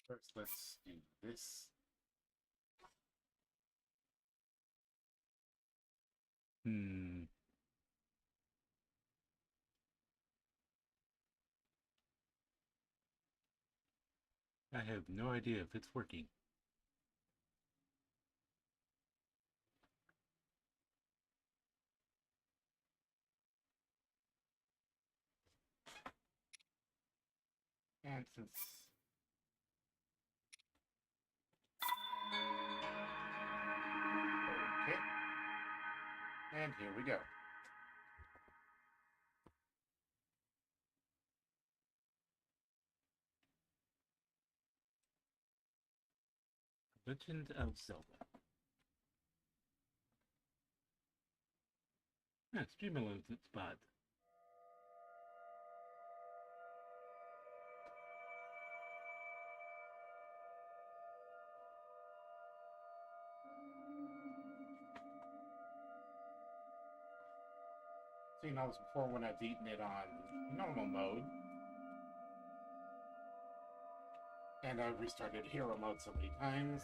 First, let's do this. I have no idea if it's working. And since... Okay. And here we go. Legend of Zelda. Stream alone spot. Seen all this before when I've eaten it on normal mode. And I've restarted hero mode so many times.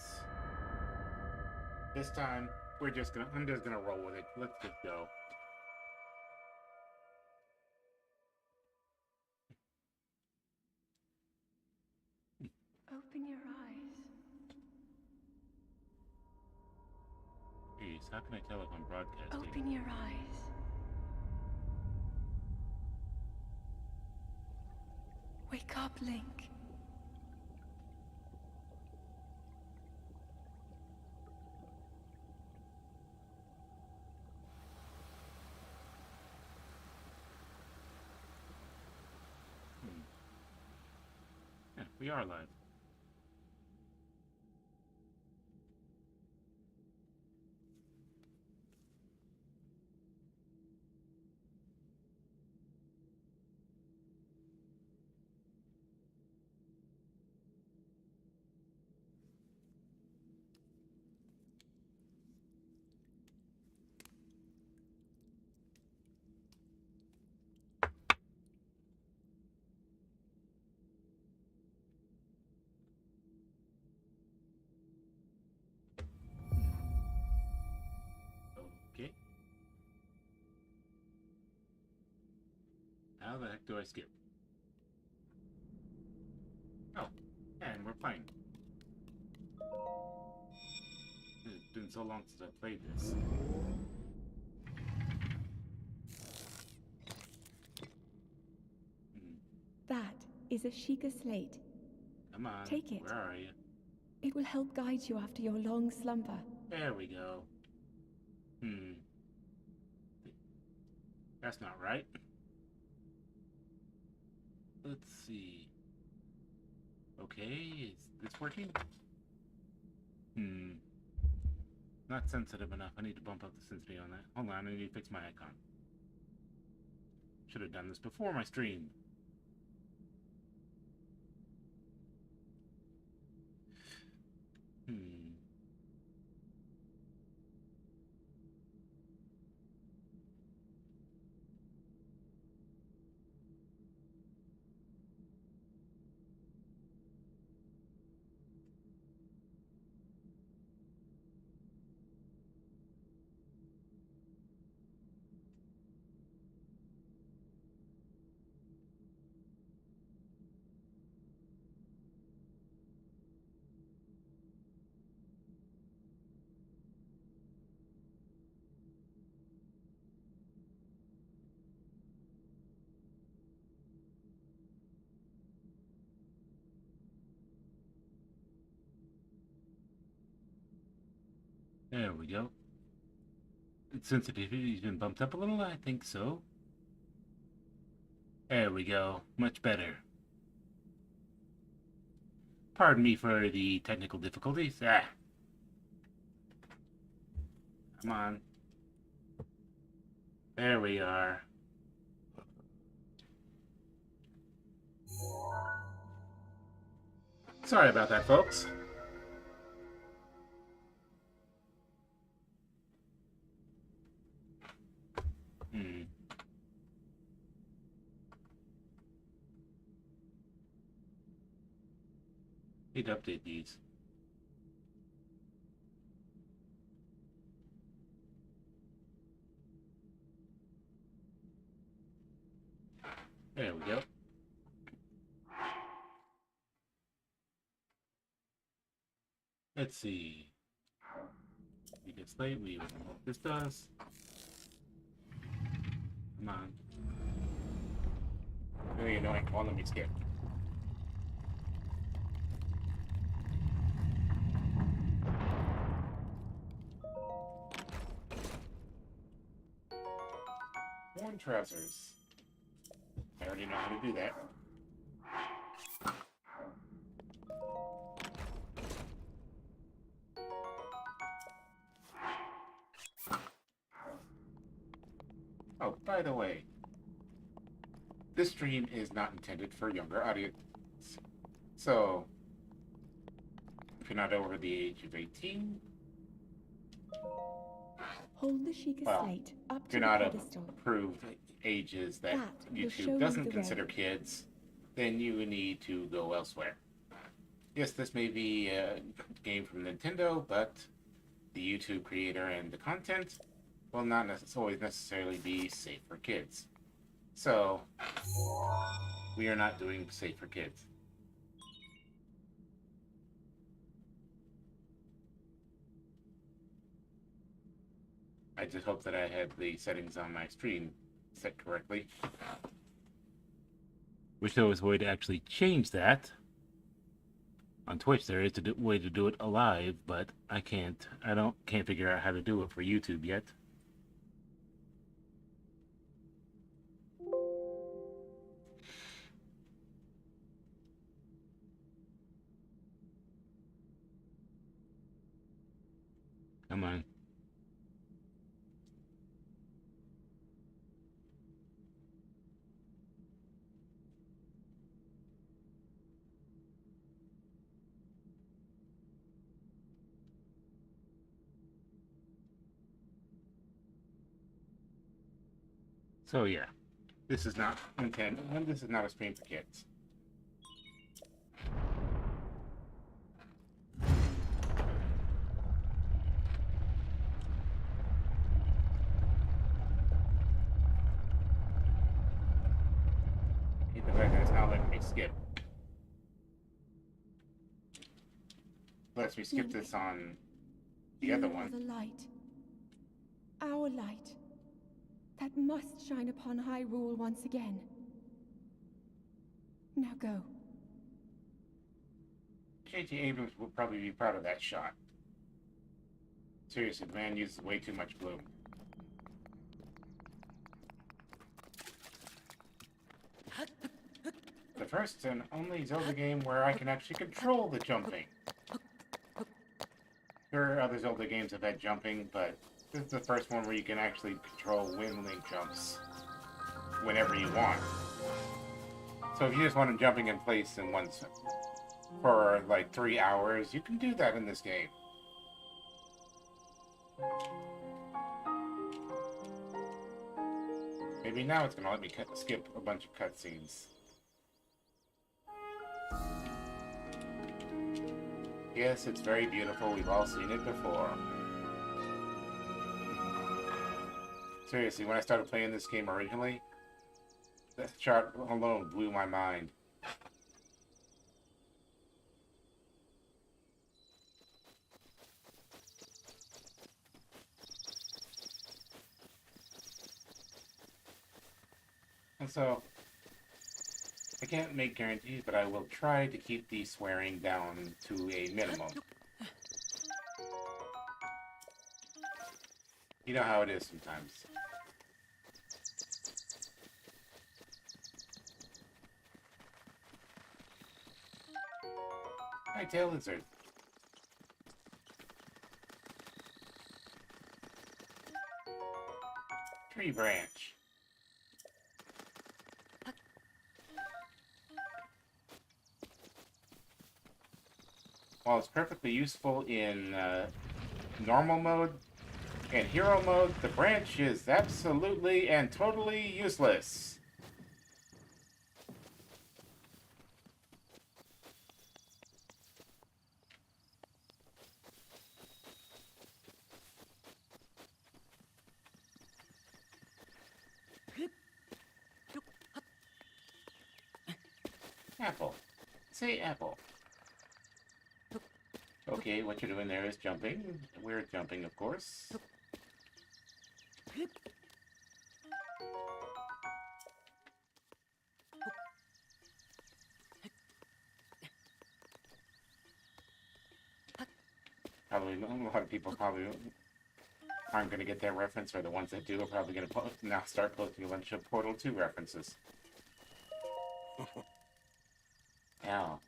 This time, I'm just gonna roll with it. Let's just go. Open your eyes. Jeez, how can I tell if I'm broadcasting? Open your eyes. Wake up, Link. Yeah, we are live. Okay. How the heck do I skip? Oh, and we're playing. It's been so long since I played this. That is a Sheikah slate. Come on. Take it. Where are you? It will help guide you after your long slumber. There we go. That's not right. Let's see. Okay, is this working? Not sensitive enough. I need to bump up the sensitivity on that. Hold on, I need to fix my icon. Should have done this before my stream. There we go. Its sensitivity's been bumped up a little, I think so. There we go. Much better. Pardon me for the technical difficulties. Come on. There we are. Sorry about that, folks. Need to update these. There we go. Let's see. We get slate, we know what this does. Come on. Really annoying. Come on, let me skip. Worn trousers. I already know how to do that. Oh, by the way, this stream is not intended for younger audience. So, if you're not over the age of 18, Hold the Sheikah well, slate up if to you're the not pedestal. approved ages that That will show you YouTube doesn't the consider way. kids, then you need to go elsewhere. Yes, this may be a game from Nintendo, but the YouTube creator and the content will not always necessarily be safe for kids. So, we are not doing safe for kids. I just hope that I had the settings on my stream set correctly. Wish there was a way to actually change that. On Twitch, there is a way to do it alive, but I can't. Can't figure out how to do it for YouTube yet. Come on. So yeah, this is not intended, and this is not a stream for kids. The fact that it's not letting me skip. Lets me skip this on the other You are one. the light. Our light. That must shine upon Hyrule once again. Now go. J.J. Abrams will probably be proud of that shot. Seriously, the man uses way too much bloom. The first and only Zelda game where I can actually control the jumping. There are other Zelda games that have had jumping, but this is the first one where you can actually control when Link jumps whenever you want. So if you just want him jumping in place in once for like 3 hours, you can do that in this game. Maybe now it's going to let me skip a bunch of cutscenes. Yes, it's very beautiful. We've all seen it before. Seriously, when I started playing this game originally, that shot alone blew my mind. And so, I can't make guarantees, but I will try to keep the swearing down to a minimum. You know how it is sometimes. Hi, tail lizard. Tree branch. While it's perfectly useful in normal mode and hero mode, the branch is absolutely and totally useless. Apple. Say apple. Okay, what you're doing there is jumping. We're jumping, of course. Probably a lot of people probably aren't going to get that reference, or the ones that do are probably going to now start posting a bunch of Portal 2 references. Ow.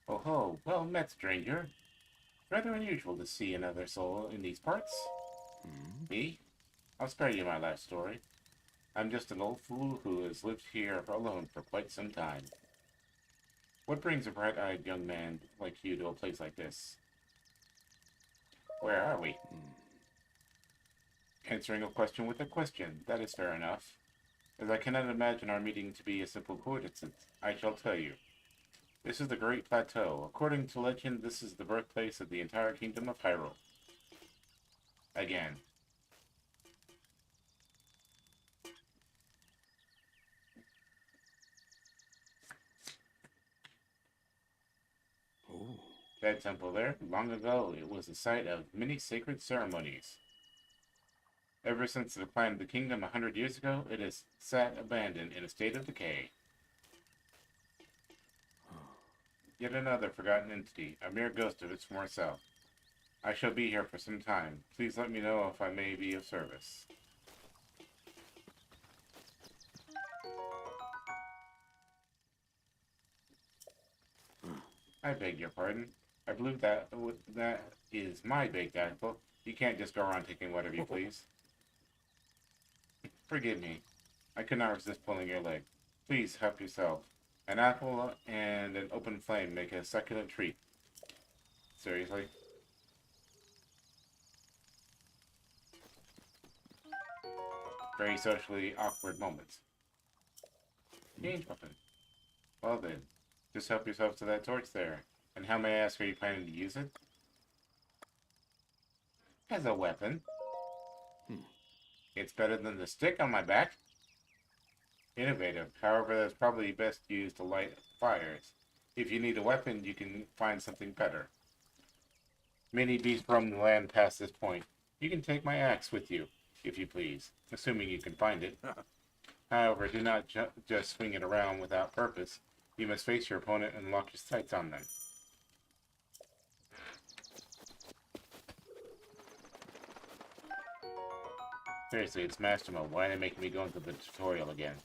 Oh ho, well met, stranger. Rather unusual to see another soul in these parts. Me? I'll spare you my life story. I'm just an old fool who has lived here alone for quite some time. What brings a bright-eyed young man like you to a place like this? Where are we? Answering a question with a question. That is fair enough. As I cannot imagine our meeting to be a simple coincidence, I shall tell you. This is the Great Plateau. According to legend, this is the birthplace of the entire kingdom of Hyrule. Again. Oh. That temple there, long ago, it was the site of many sacred ceremonies. Ever since the decline of the kingdom 100 years ago, it has sat abandoned in a state of decay. Yet another forgotten entity, a mere ghost of its former self. I shall be here for some time. Please let me know if I may be of service. I beg your pardon. I believe that is my baked apple. You can't just go around taking whatever you please. Forgive me. I could not resist pulling your leg. Please help yourself. An apple and an open flame make a succulent treat. Seriously? Very socially awkward moments. Change weapon. Well then, just help yourself to that torch there. And how, may I ask, are you planning to use it? As a weapon. It's better than the stick on my back. Innovative. However, that's probably best used to light fires. If you need a weapon, you can find something better. Many beasts roam the land past this point. You can take my axe with you, if you please, assuming you can find it. However, do not just swing it around without purpose. You must face your opponent and lock your sights on them. Seriously, it's Master Mode. Why are they making me go into the tutorial again?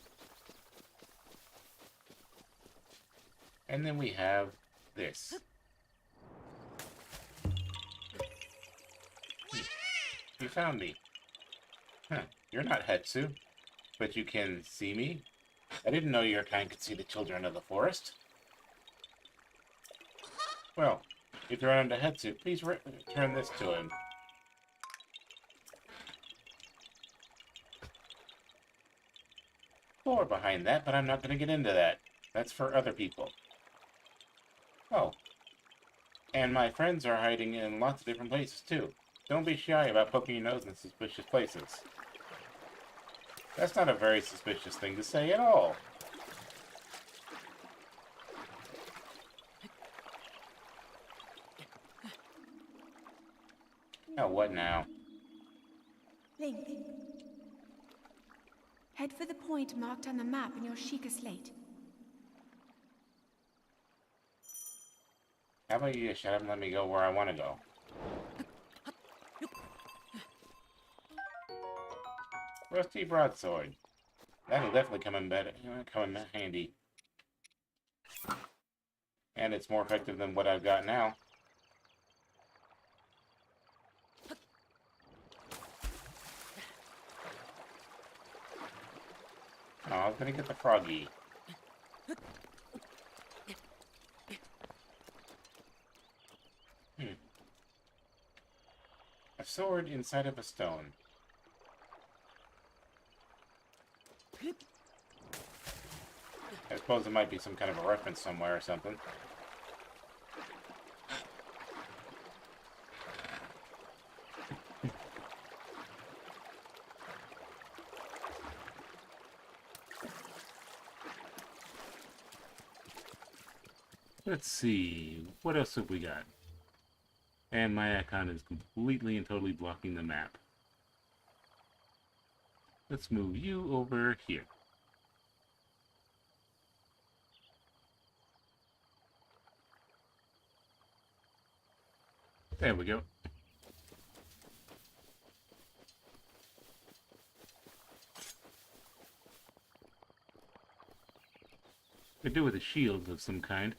And then we have this. You found me. Huh, you're not Hetsu, but you can see me? I didn't know your kind could see the children of the forest. Well, if you're unto Hetsu, please return this to him. Lore behind that, but I'm not going to get into that. That's for other people. Oh. And my friends are hiding in lots of different places, too. Don't be shy about poking your nose in suspicious places. That's not a very suspicious thing to say at all. Now what now? Link. Head for the point marked on the map in your Sheikah slate. How about you just shut up and let me go where I want to go? Rusty broadsword. That'll definitely come in handy. And it's more effective than what I've got now. Oh, I was gonna get the froggy. A sword inside of a stone. I suppose it might be some kind of a reference somewhere or something. Let's see. What else have we got? And my icon is completely and totally blocking the map. Let's move you over here. There we go. Could do with a shield of some kind.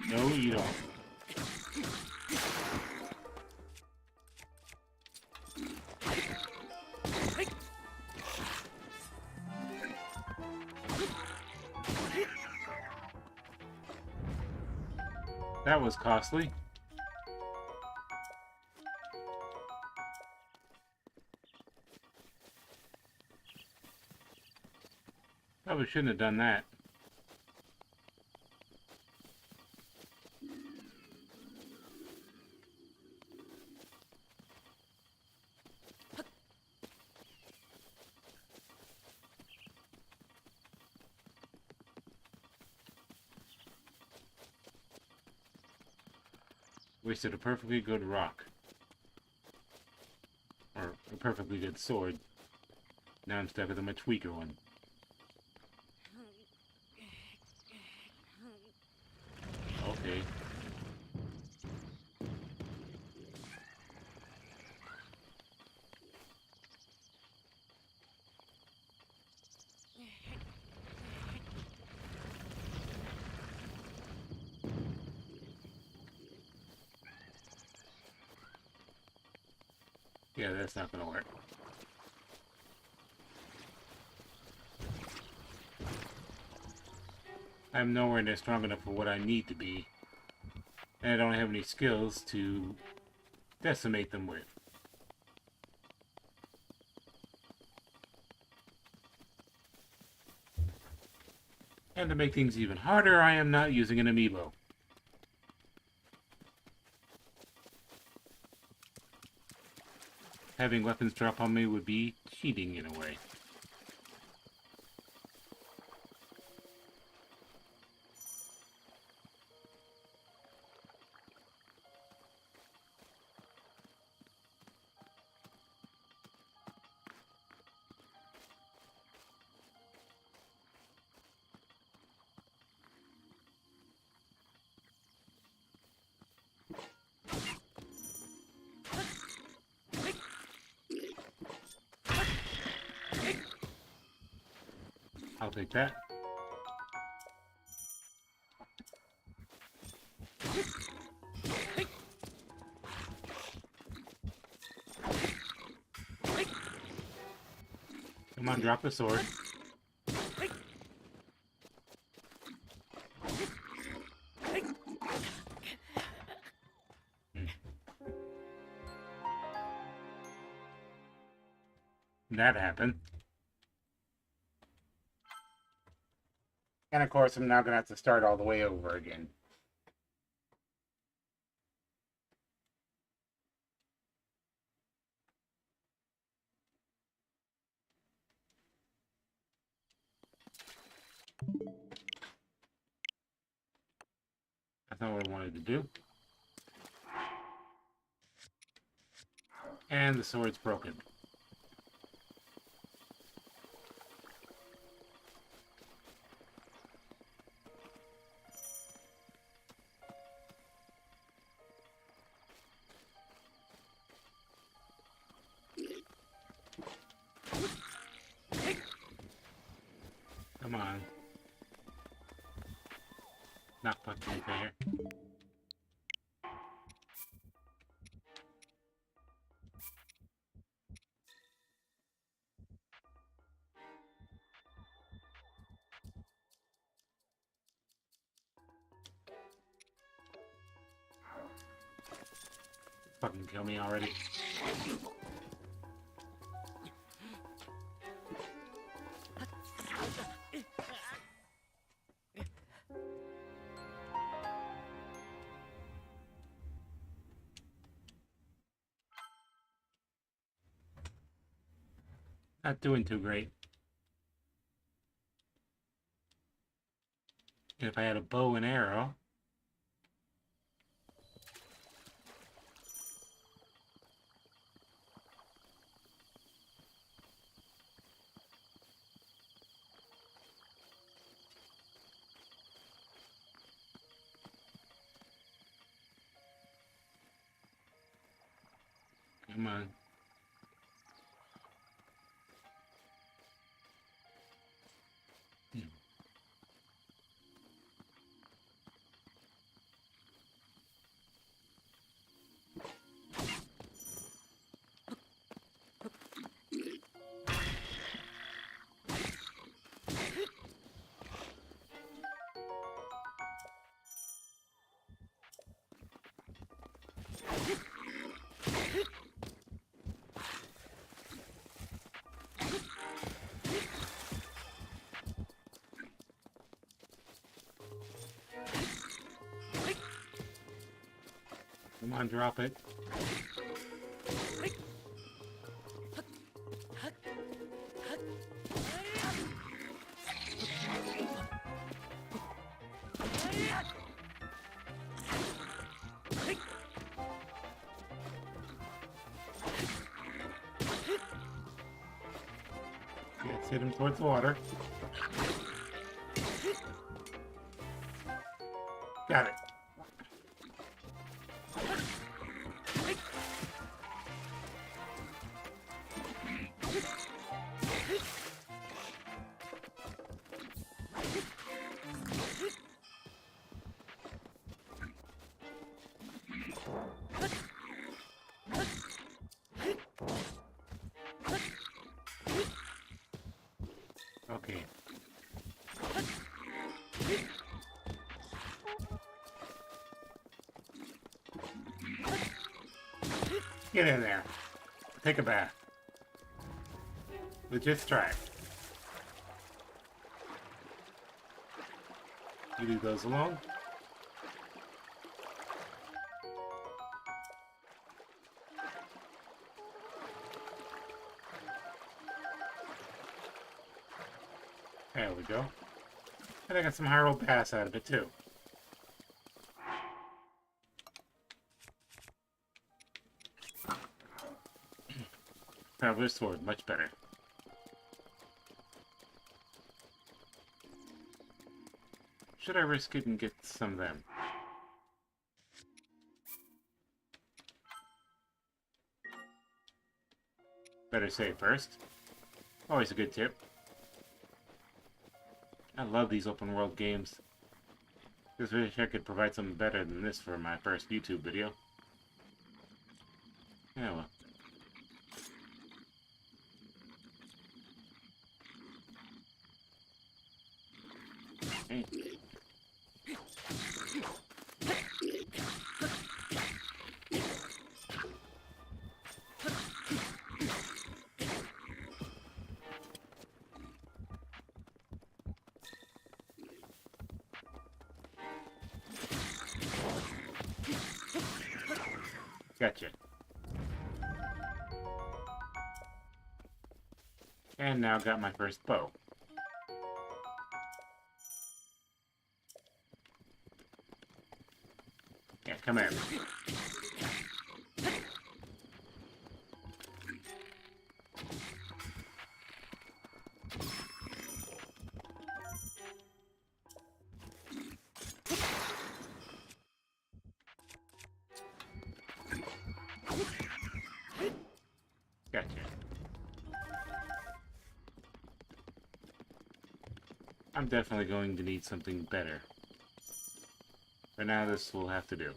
No, you don't. That was costly. Probably shouldn't have done that. Wasted a perfectly good rock. Or a perfectly good sword. Now I'm stuck with a much weaker one. Okay. Yeah, that's not gonna work. I'm nowhere near strong enough for what I need to be. And I don't have any skills to decimate them with. And to make things even harder, I am not using an amiibo. Having weapons drop on me would be cheating in a way. I'll take that. Come on, drop the sword. That happened. And of course, I'm now going to have to start all the way over again. That's not what I wanted to do. And the sword's broken. Come on. Not fucking fair. kill me already? Not doing too great. If I had a bow and arrow... Come on. Come on, drop it. Let's hit him towards the water. Got it. Okay. Get in there. Take a bath. Let's just try. You leave those alone. There we go. And I got some high roll pass out of it too. Traveler's sword, much better. Should I risk it and get some of them? Better save first. Always a good tip. I love these open world games. Just wish I could provide something better than this for my first YouTube video. Yeah, well. Hey. Gotcha. And now got my first bow. Yeah, come here. Gotcha. I'm definitely going to need something better. For now, this will have to do.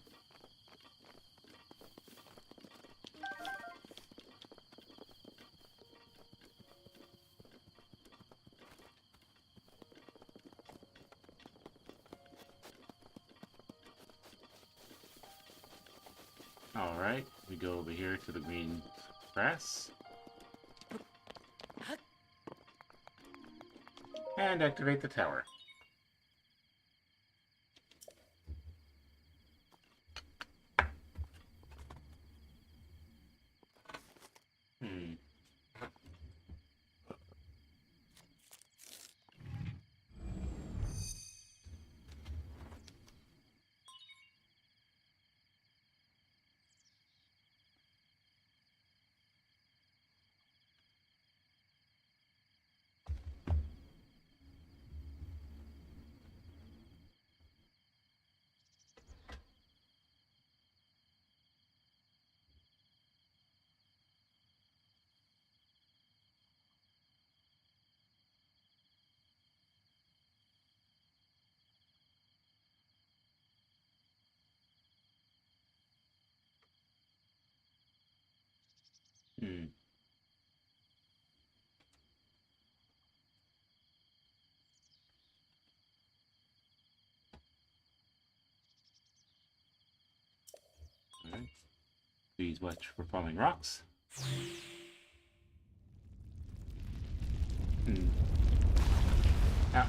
Alright, we go over here to the green grass. And activate the tower. Hmm. Hmm. Alright. Please watch for falling rocks. Hmm. Now,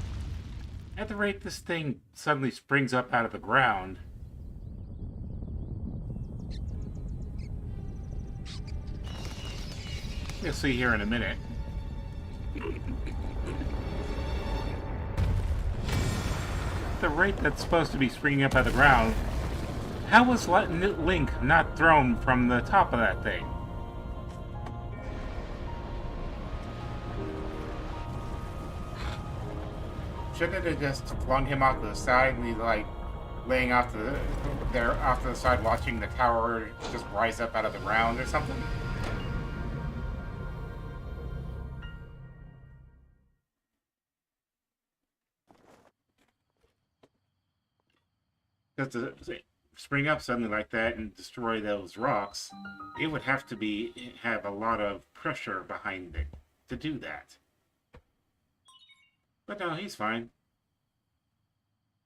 at the rate this thing suddenly springs up out of the ground, you'll see here in a minute. The rate that's supposed to be springing up out of the ground, how was Link not thrown from the top of that thing? Shouldn't it have just flung him off to the side and he's like laying off to the side watching the tower just rise up out of the ground or something? Just to spring up suddenly like that and destroy those rocks, it would have to have a lot of pressure behind it to do that. But no, he's fine.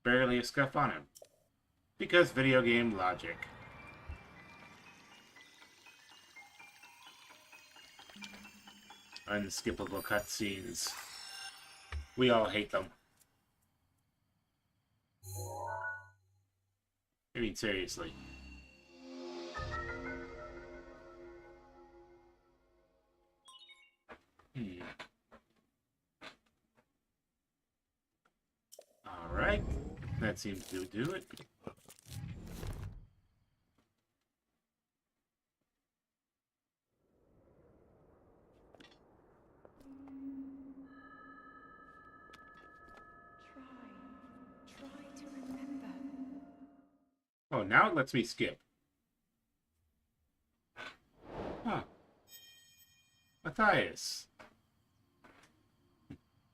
Barely a scuff on him. Because video game logic. Unskippable cutscenes. We all hate them. I mean, seriously. Alright. That seems to do it. Try to remember. Oh, now it lets me skip. Huh. Matthias.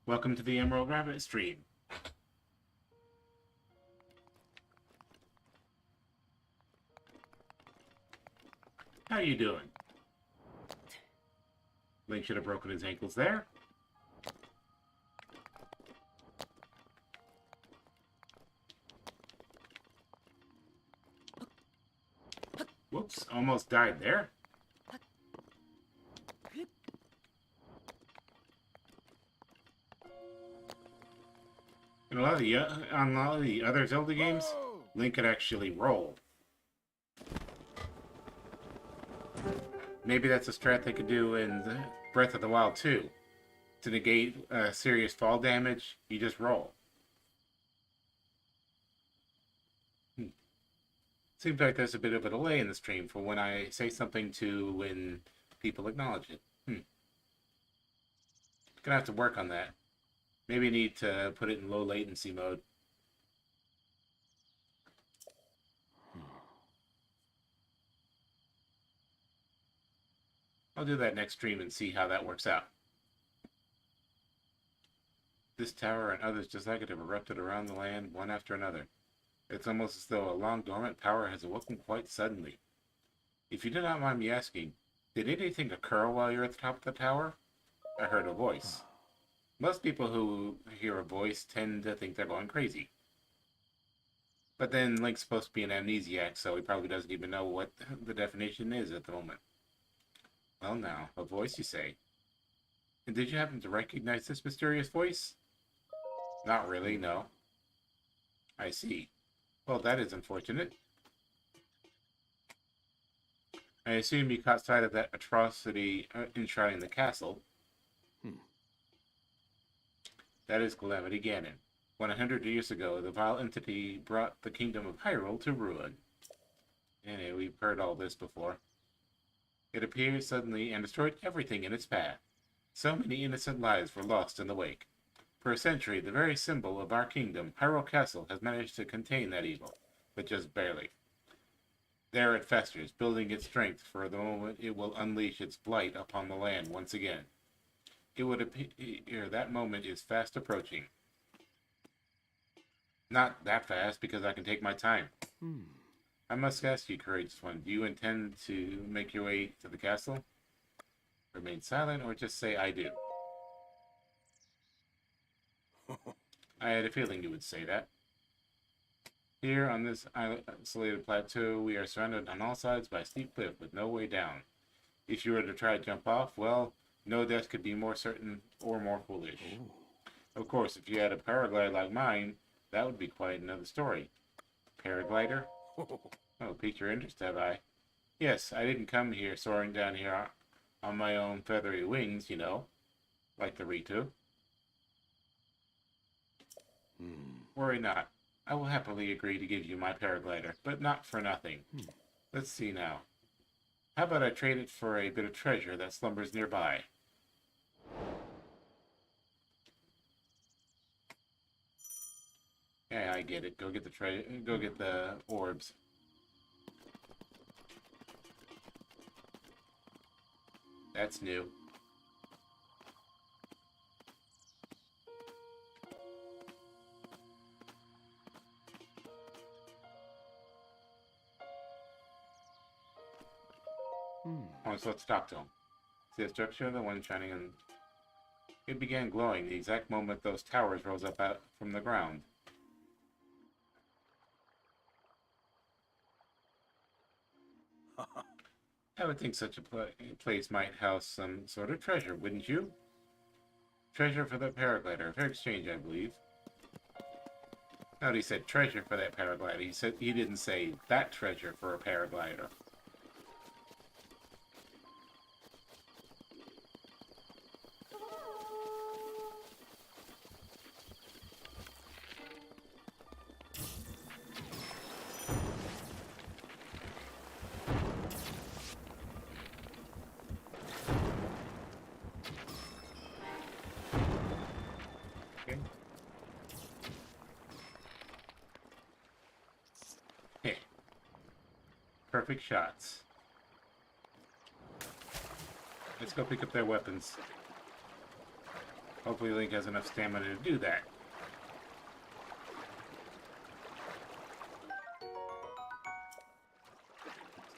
Welcome to the Emerald Rabbit stream. How you doing? Link should have broken his ankles there. Whoops, almost died there. In on a lot of the other Zelda games, Link could actually roll. Maybe that's a strat they could do in Breath of the Wild 2. To negate serious fall damage, you just roll. Seems like there's a bit of a delay in the stream from when I say something to when people acknowledge it. Gonna have to work on that. Maybe I need to put it in low latency mode. I'll do that next stream and see how that works out. This tower and others just like it have erupted around the land, one after another. It's almost as though a long dormant power has awoken quite suddenly. If you do not mind me asking, did anything occur while you were at the top of the tower? I heard a voice. Most people who hear a voice tend to think they're going crazy. But then Link's supposed to be an amnesiac, so he probably doesn't even know what the definition is at the moment. Well now, a voice you say. And did you happen to recognize this mysterious voice? Not really, no. I see. Well, that is unfortunate. I assume you caught sight of that atrocity enshrining the castle. That is Calamity Ganon. 100 years ago, the vile entity brought the kingdom of Hyrule to ruin. Anyway, we've heard all this before. It appeared suddenly and destroyed everything in its path. So many innocent lives were lost in the wake. For a century, the very symbol of our kingdom, Hyrule Castle, has managed to contain that evil, but just barely. There it festers, building its strength for the moment it will unleash its blight upon the land once again. It would appear that moment is fast approaching. Not that fast, because I can take my time. I must ask you, courageous one, do you intend to make your way to the castle? Remain silent, or just say, I do. I had a feeling you would say that. Here, on this isolated plateau, we are surrounded on all sides by a steep cliff with no way down. If you were to try to jump off, well, no death could be more certain or more foolish. Of course, if you had a paraglider like mine, that would be quite another story. Paraglider? Oh, piqued your interest, have I? Yes, I didn't come here soaring down here on my own feathery wings, you know, like the Ritu. Worry not. I will happily agree to give you my paraglider, but not for nothing. Let's see now. How about I trade it for a bit of treasure that slumbers nearby? Yeah, I get it. Go get the Go get the orbs. That's new. Oh, so let's talk to him. See the structure of the one shining in... It began glowing the exact moment those towers rose up out from the ground. I would think such a place might house some sort of treasure, wouldn't you? Treasure for the paraglider. Fair exchange, I believe. No, he said treasure for that paraglider. He didn't say that treasure for a paraglider. Perfect shots. Let's go pick up their weapons. Hopefully Link has enough stamina to do that.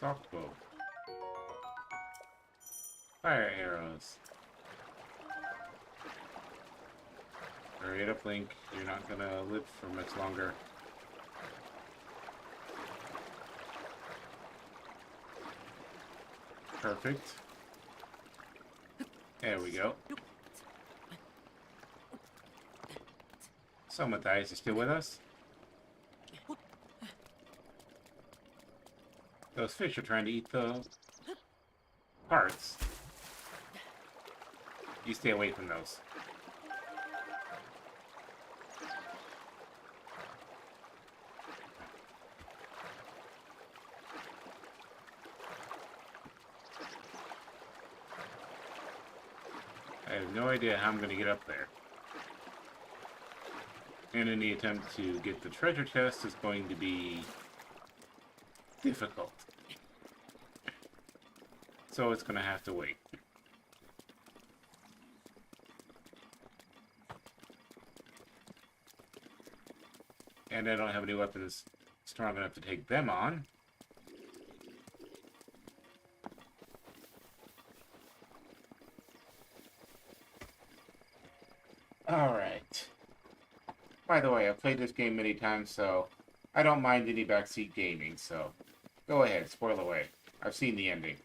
Soft bow. Fire arrows. Hurry it up, Link. You're not gonna live for much longer. Perfect. There we go. So, Matthias, you still with us? Those fish are trying to eat the parts. You stay away from those. I have no idea how I'm going to get up there. And any attempt to get the treasure chest is going to be difficult. So it's going to have to wait. And I don't have any weapons strong enough to take them on. Alright. By the way, I've played this game many times, so I don't mind any backseat gaming, so go ahead, spoil away. I've seen the ending.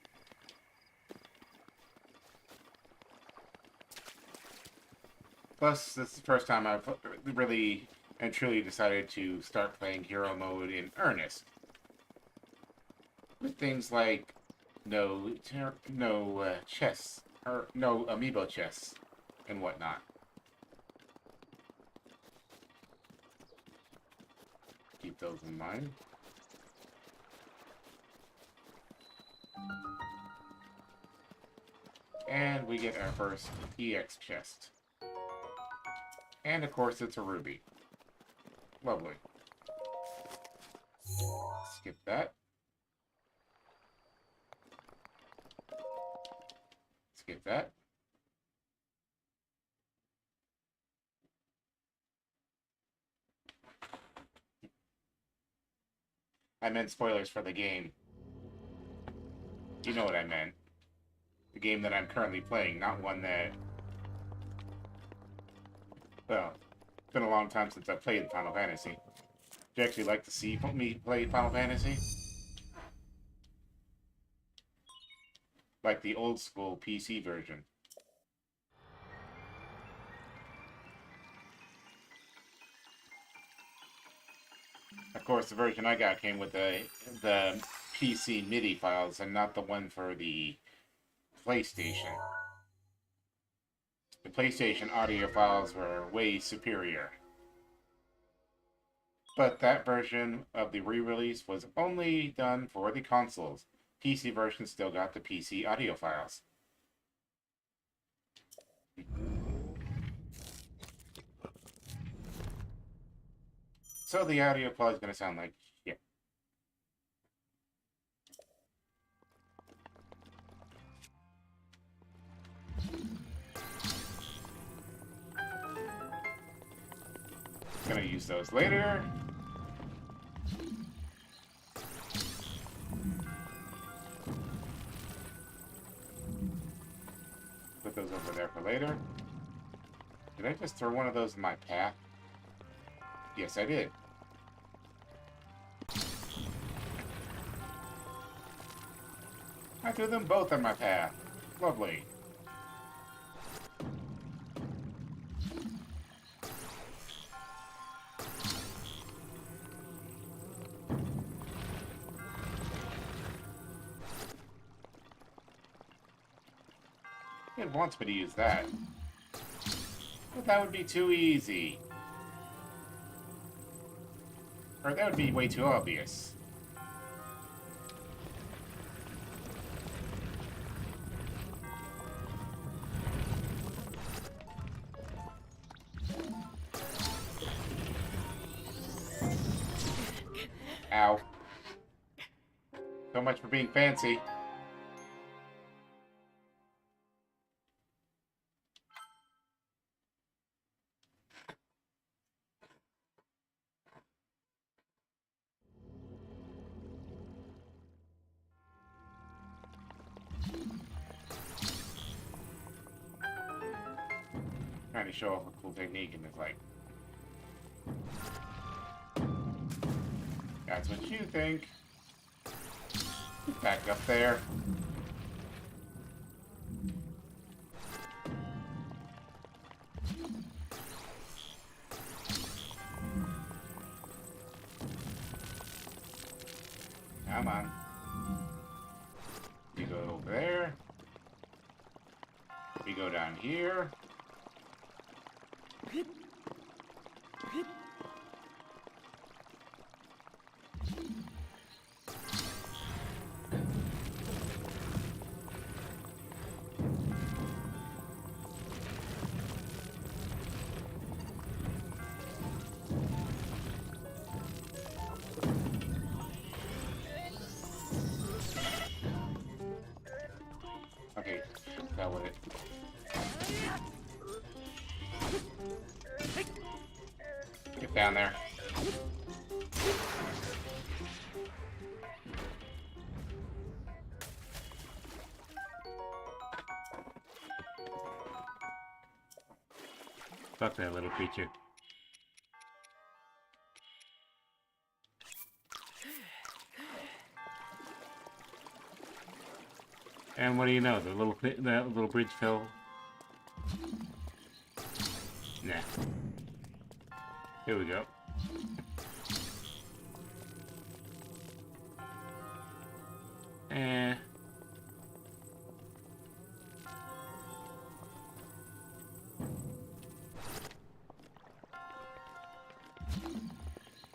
Plus, this is the first time I've really and truly decided to start playing hero mode in earnest. With things like no chests, or no amiibo chests, and whatnot. Keep those in mind. And we get our first EX chest. And of course it's a ruby. Lovely. Skip that. Skip that. I meant spoilers for the game. You know what I meant. The game that I'm currently playing, not one that... Well, it's been a long time since I've played Final Fantasy. Would you actually like to see me play Final Fantasy? Like the old school PC version. Of course, the version I got came with the PC MIDI files and not the one for the PlayStation. The PlayStation audio files were way superior. But that version of the re-release was only done for the consoles. PC version still got the PC audio files. So the audio quality is going to sound like shit. Gonna use those later. Put those over there for later. Did I just throw one of those in my path? Yes, I did. I threw them both in my path. Lovely. It wants me to use that. But that would be too easy. Or that would be way too obvious. Ow. So much for being fancy. Trying to show off a cool technique and it's like... That's what you think. Back up there. Come on. You go over there. We go down here. Okay, that was it. Get down there. Fuck that little creature. And what do you know? That little bridge fell. Nah. Here we go. Eh.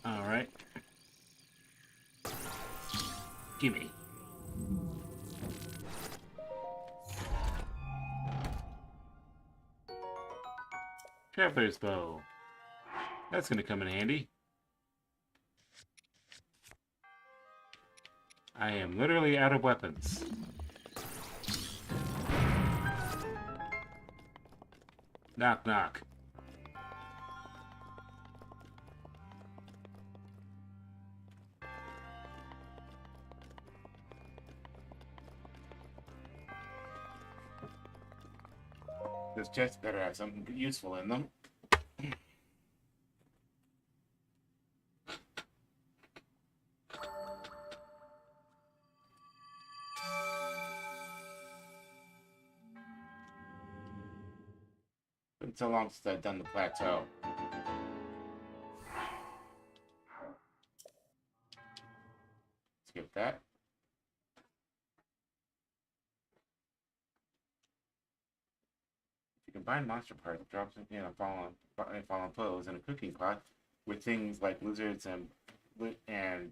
All right. Gimme. Traveler's bow. That's gonna come in handy. I am literally out of weapons. Knock, knock. This chest better have something useful in them. Been so long since I've done the plateau. Skip that. If you combine monster parts, drops in a fallen pose, and a cooking pot with things like lizards and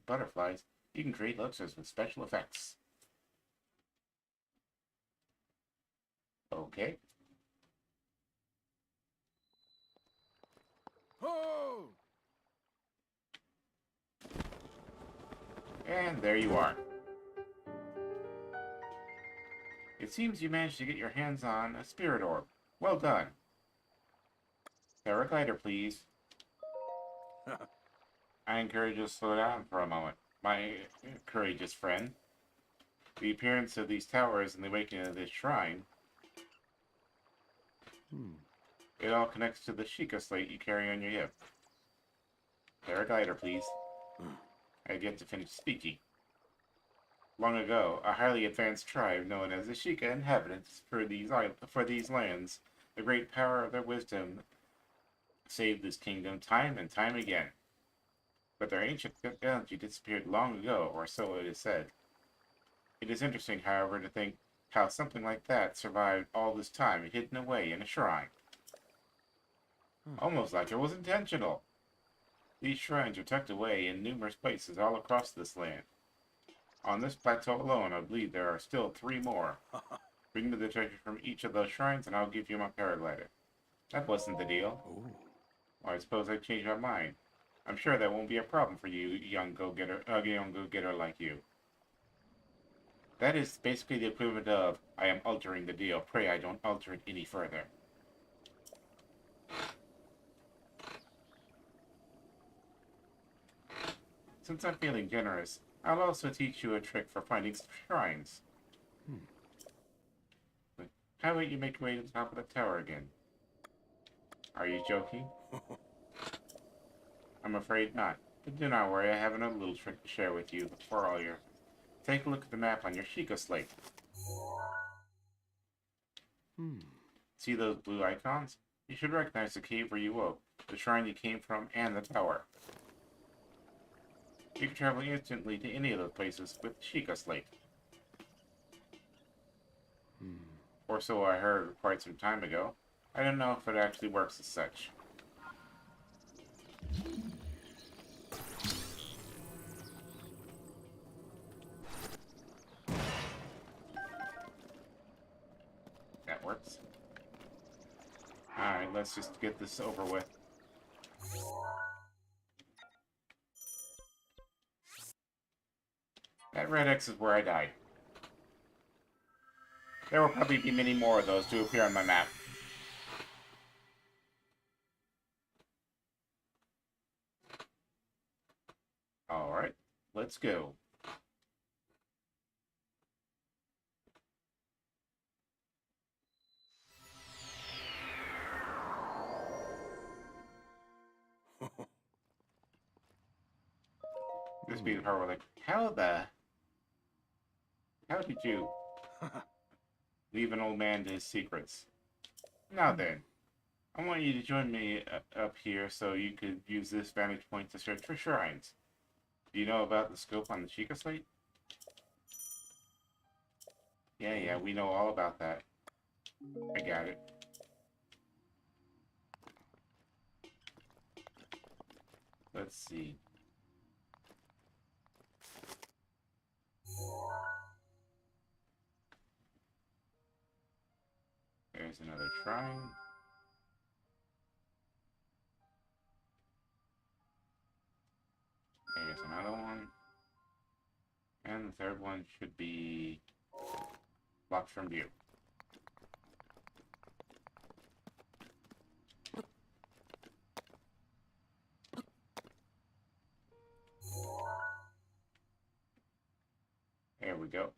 butterflies, you can create elixirs with special effects. Okay. Oh! And there you are. It seems you managed to get your hands on a spirit orb. Well done. Paraglider, please. I encourage you to slow down for a moment, my courageous friend. The appearance of these towers and the awakening of this shrine, it all connects to the Sheikah slate you carry on your hip. Paraglider, please. I get to finish speaking. Long ago, a highly advanced tribe known as the Sheikah inhabitants for these lands, the great power of their wisdom saved this kingdom time and time again. But their ancient technology disappeared long ago, or so it is said. It is interesting, however, to think how something like that survived all this time hidden away in a shrine. Almost like it was intentional. These shrines are tucked away in numerous places all across this land. On this plateau alone, I believe there are still 3 more. Bring me the treasure from each of those shrines and I'll give you my paraglider. That wasn't the deal. Well, I suppose I changed my mind. I'm sure that won't be a problem for you, young go-getter like you. That is basically the equivalent of, I am altering the deal. Pray I don't alter it any further. Since I'm feeling generous, I'll also teach you a trick for finding shrines. How about you make your way to the top of the tower again? Are you joking? I'm afraid not. But do not worry, I have another little trick to share with you before all your... Take a look at the map on your Sheikah slate. See those blue icons? You should recognize the cave where you woke, the shrine you came from, and the tower. You can travel instantly to any of those places with the Sheikah slate. Or so I heard quite some time ago. I don't know if it actually works as such. That works. Alright, let's just get this over with. That red X is where I died. There will probably be many more of those to appear on my map. Alright, let's go. This be the part where like, how did you... Leave an old man to his secrets. Now then, I want you to join me up here so you could use this vantage point to search for shrines. Do you know about the scope on the Chica slate? Yeah, we know all about that. I got it. Let's see. There's another shrine. There's another one. And the third one should be blocked from view. There we go.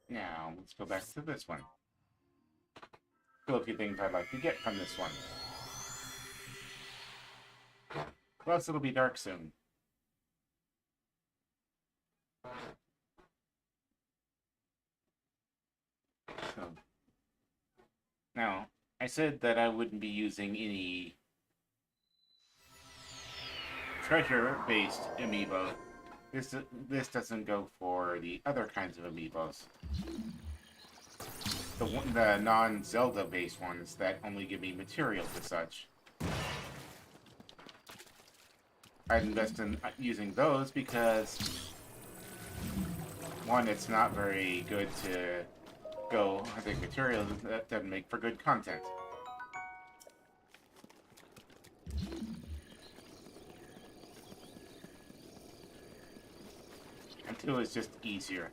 Now, let's go back to this one. Still a few things I'd like to get from this one. Plus, it'll be dark soon. So, now, I said that I wouldn't be using any treasure-based amiibo. This doesn't go for the other kinds of amiibos. The non-Zelda based ones that only give me materials and such. I'd invest in using those because, one, it's not very good to go hunting materials that doesn't make for good content. And two, it's just easier.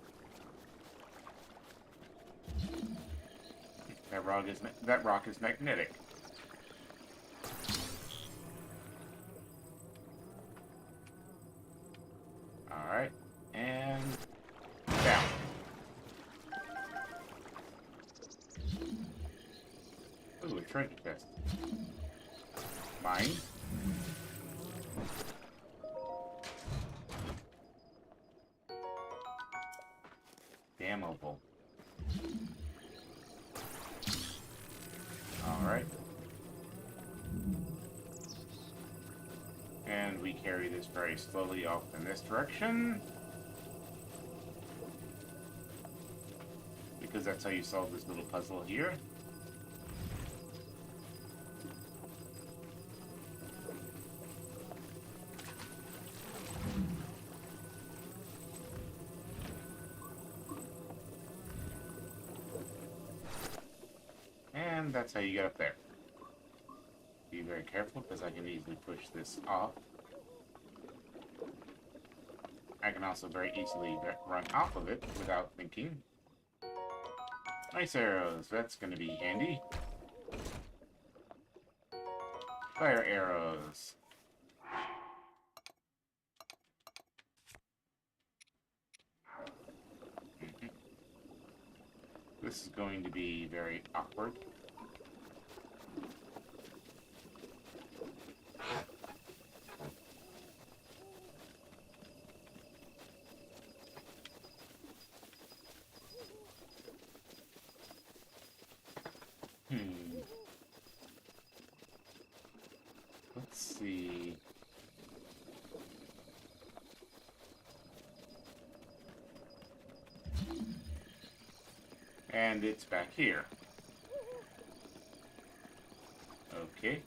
That rock is magnetic. Alright, and down. Ooh, a treasure chest. Mine. Damnable. Alright. And we carry this very slowly off in this direction. Because that's how you solve this little puzzle here. And that's how you get up there. Be very careful, because I can easily push this off. I can also very easily run off of it without thinking. Nice arrows, that's going to be handy. Fire arrows. This is going to be very awkward. Let's see. And it's back here. Okay.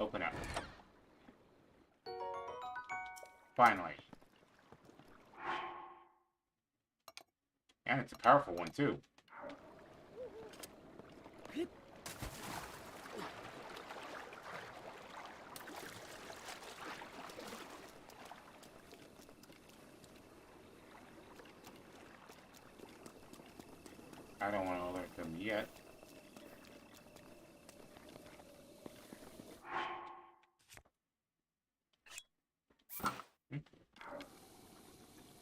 Open up. Finally. And it's a powerful one, too. I don't want to alert them yet.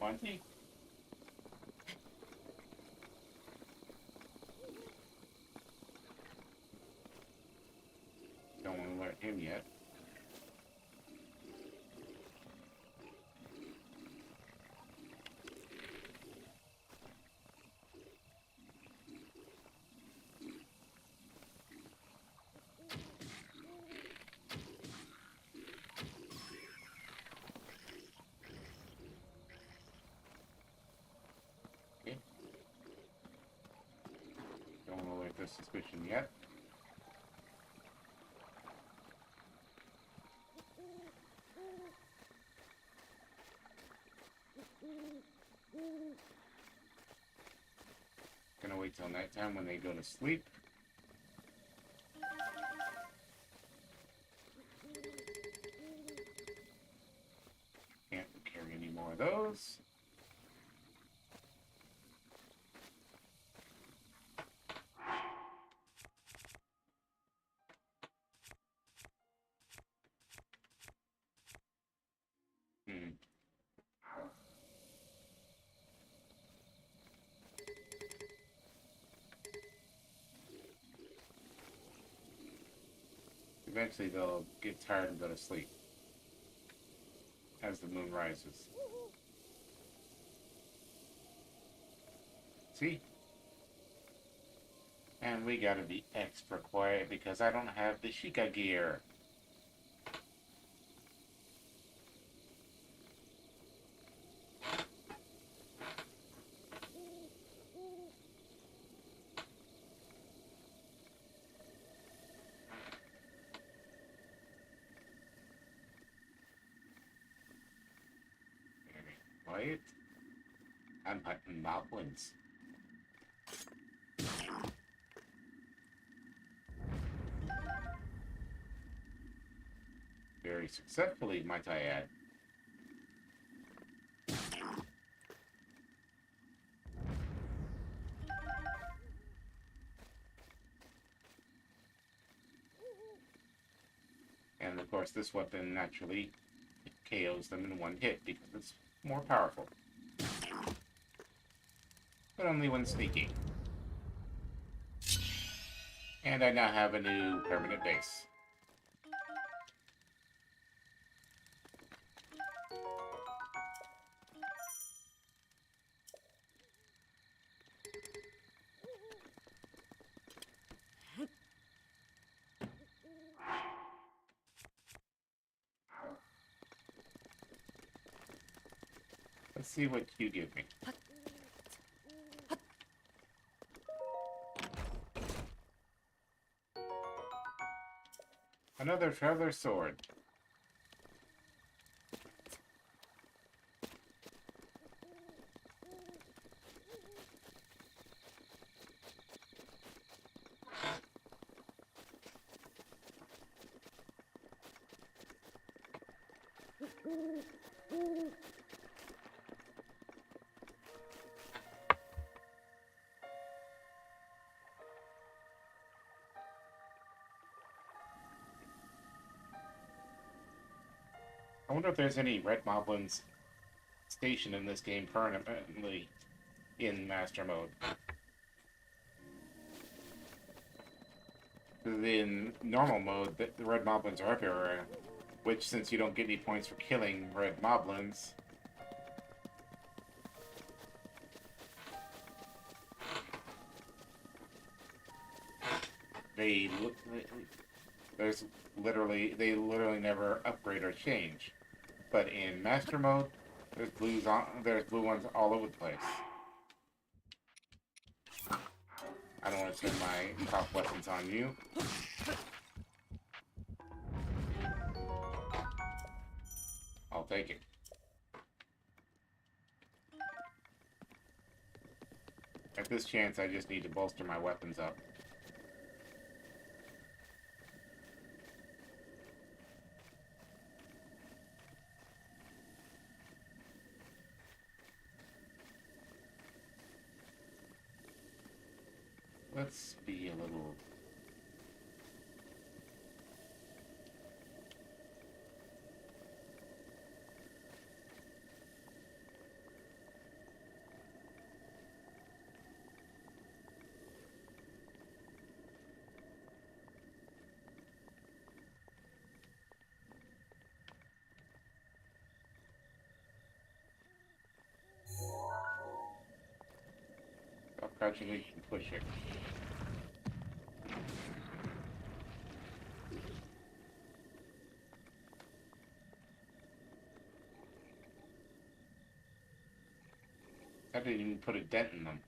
Monty? Don't want to alert him yet. Okay. Don't want to alert their suspicion yet. Gonna wait till nighttime when they go to sleep. Can't carry any more of those. Hmm. Eventually they'll get tired and go to sleep as the moon rises. See? And we gotta be extra quiet because I don't have the Sheikah gear. Very quiet. I'm hunting moblins. Very successfully, might I add. And of course, this weapon naturally KOs them in one hit because it's more powerful. But only when sneaking. And I now have a new permanent base. Let's see what you give me. Another Traveler's Sword. I wonder if there's any red moblins stationed in this game permanently in Master Mode. In normal mode, the red moblins are everywhere, which, since you don't get any points for killing red moblins, they literally never upgrade or change. But in Master Mode, there's blue ones all over the place. I don't want to turn my top weapons on you. I'll take it. At this chance, I just need to bolster my weapons up. let's be a little... Stop crouching and push it. I didn't even put a dent in them.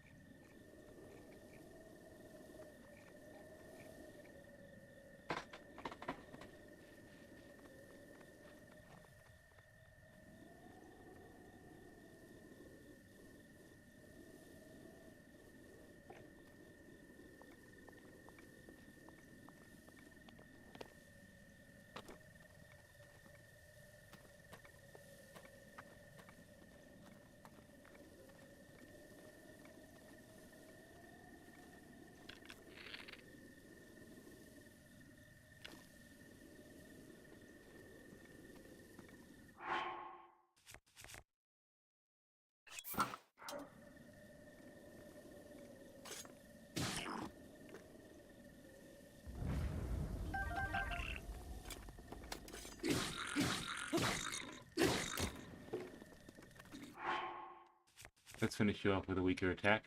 Let's finish you off with a weaker attack.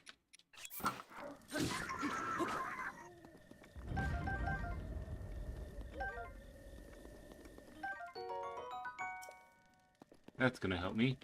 That's gonna help me.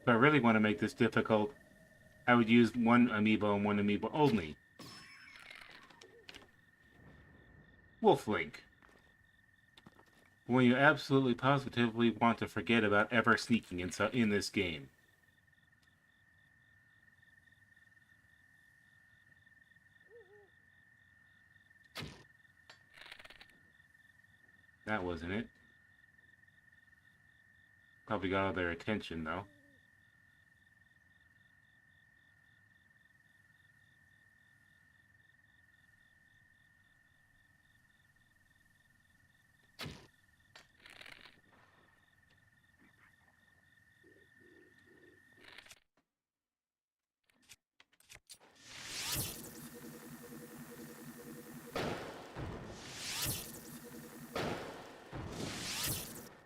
If I really want to make this difficult, I would use one amiibo and one amiibo only. Wolf Link. When you absolutely positively want to forget about ever sneaking in this game. That wasn't it. Probably got all their attention, though.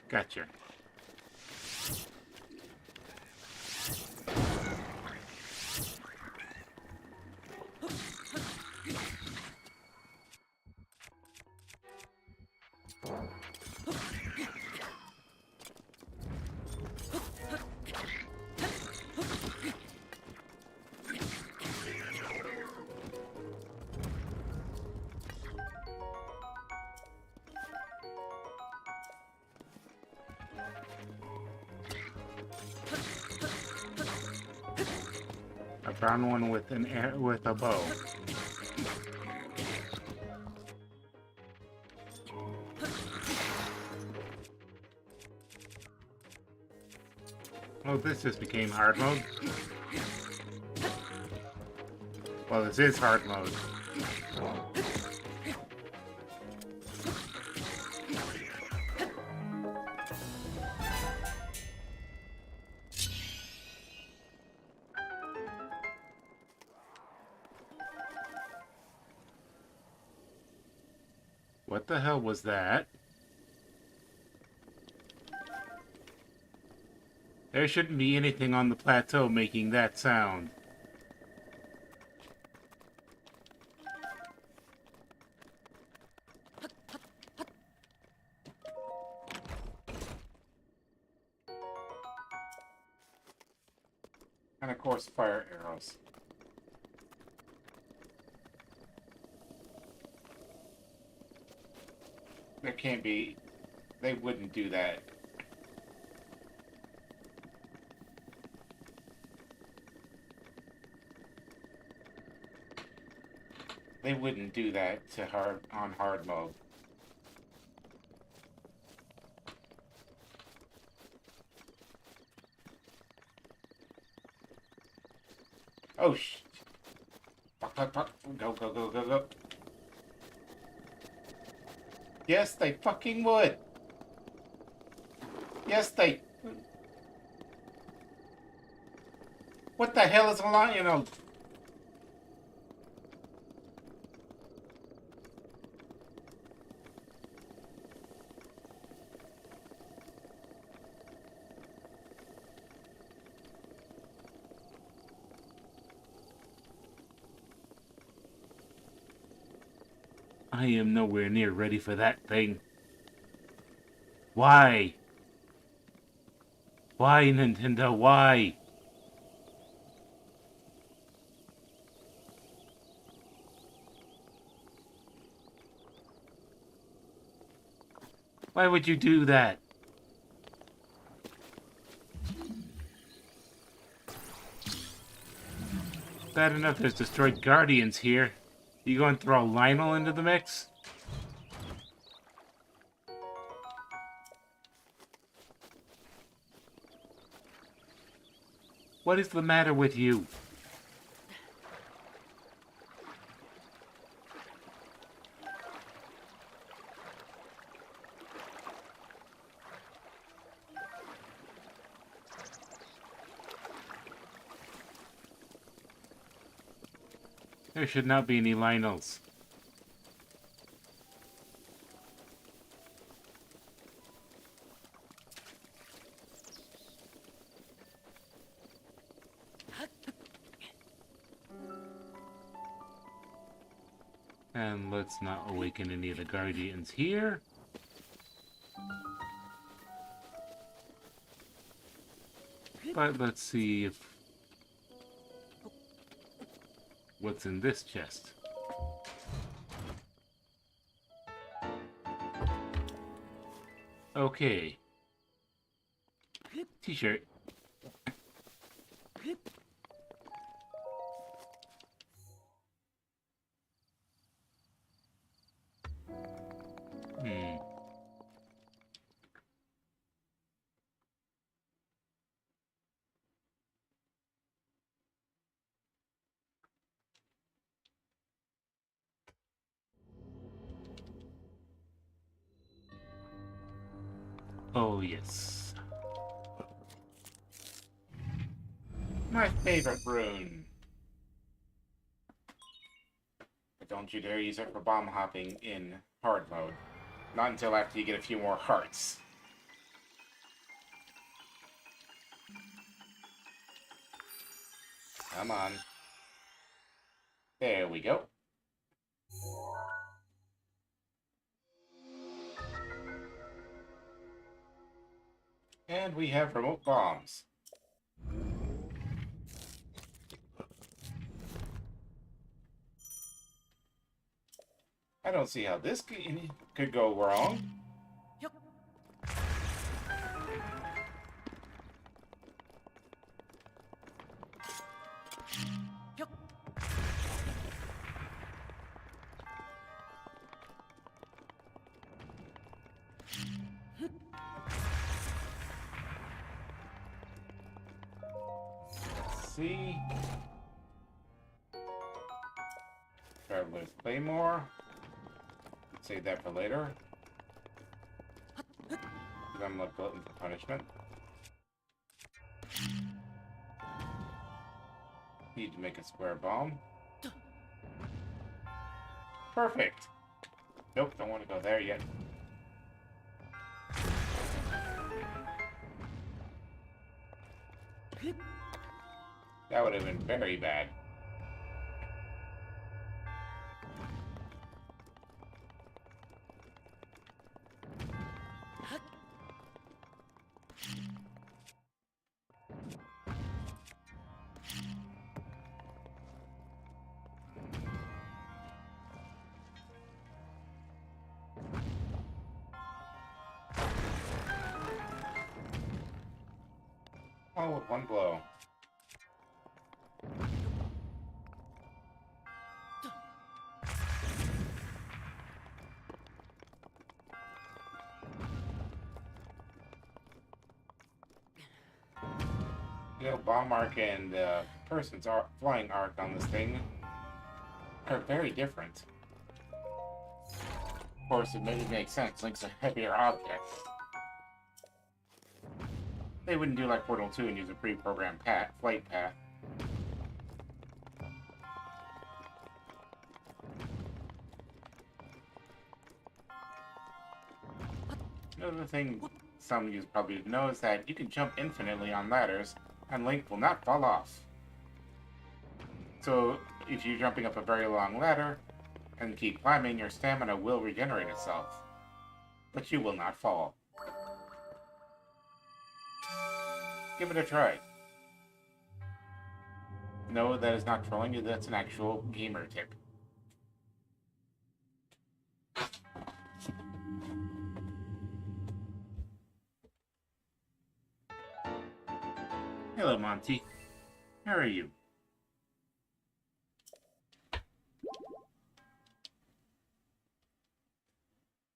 Gotcha. I found one with with a bow. Oh, this just became hard mode. Well, this is hard mode. What the hell was that? There shouldn't be anything on the plateau making that sound. And of course, fire arrows. There can't be... They wouldn't do that. They wouldn't do that to hard mode. Oh, fuck, fuck, fuck. Go, go, go, go, go. Yes, they fucking would. Yes, they... What the hell is a lion? I am nowhere near ready for that thing. Why? Why, Nintendo? Why? Why would you do that? Bad enough there's destroyed Guardians here. You going to throw Lionel into the mix? What is the matter with you? There should not be any Lionels. And let's not awaken any of the Guardians here. But let's see if... what's in this chest. Okay. T-shirt. Oh, yes. My favorite rune. But don't you dare use it for bomb hopping in hard mode. Not until after you get a few more hearts. Come on. There we go. And we have remote bombs. I don't see how this could go wrong. See? Traveler's Claymore. Save that for later. I'm not glutton for punishment. Need to make a square bomb. Perfect! Nope, don't want to go there yet. That would have been very bad. All with one blow. You know, bomb arc and person's flying arc on this thing are very different. Of course, it makes sense. Link's a heavier object. They wouldn't do like Portal 2 and use a pre-programmed flight path. Another thing some of you probably know is that you can jump infinitely on ladders, and Link will not fall off. So, if you're jumping up a very long ladder and keep climbing, your stamina will regenerate itself. But you will not fall. Give it a try. No, that is not trolling you, that's an actual gamer tip. Hello, Monty. How are you?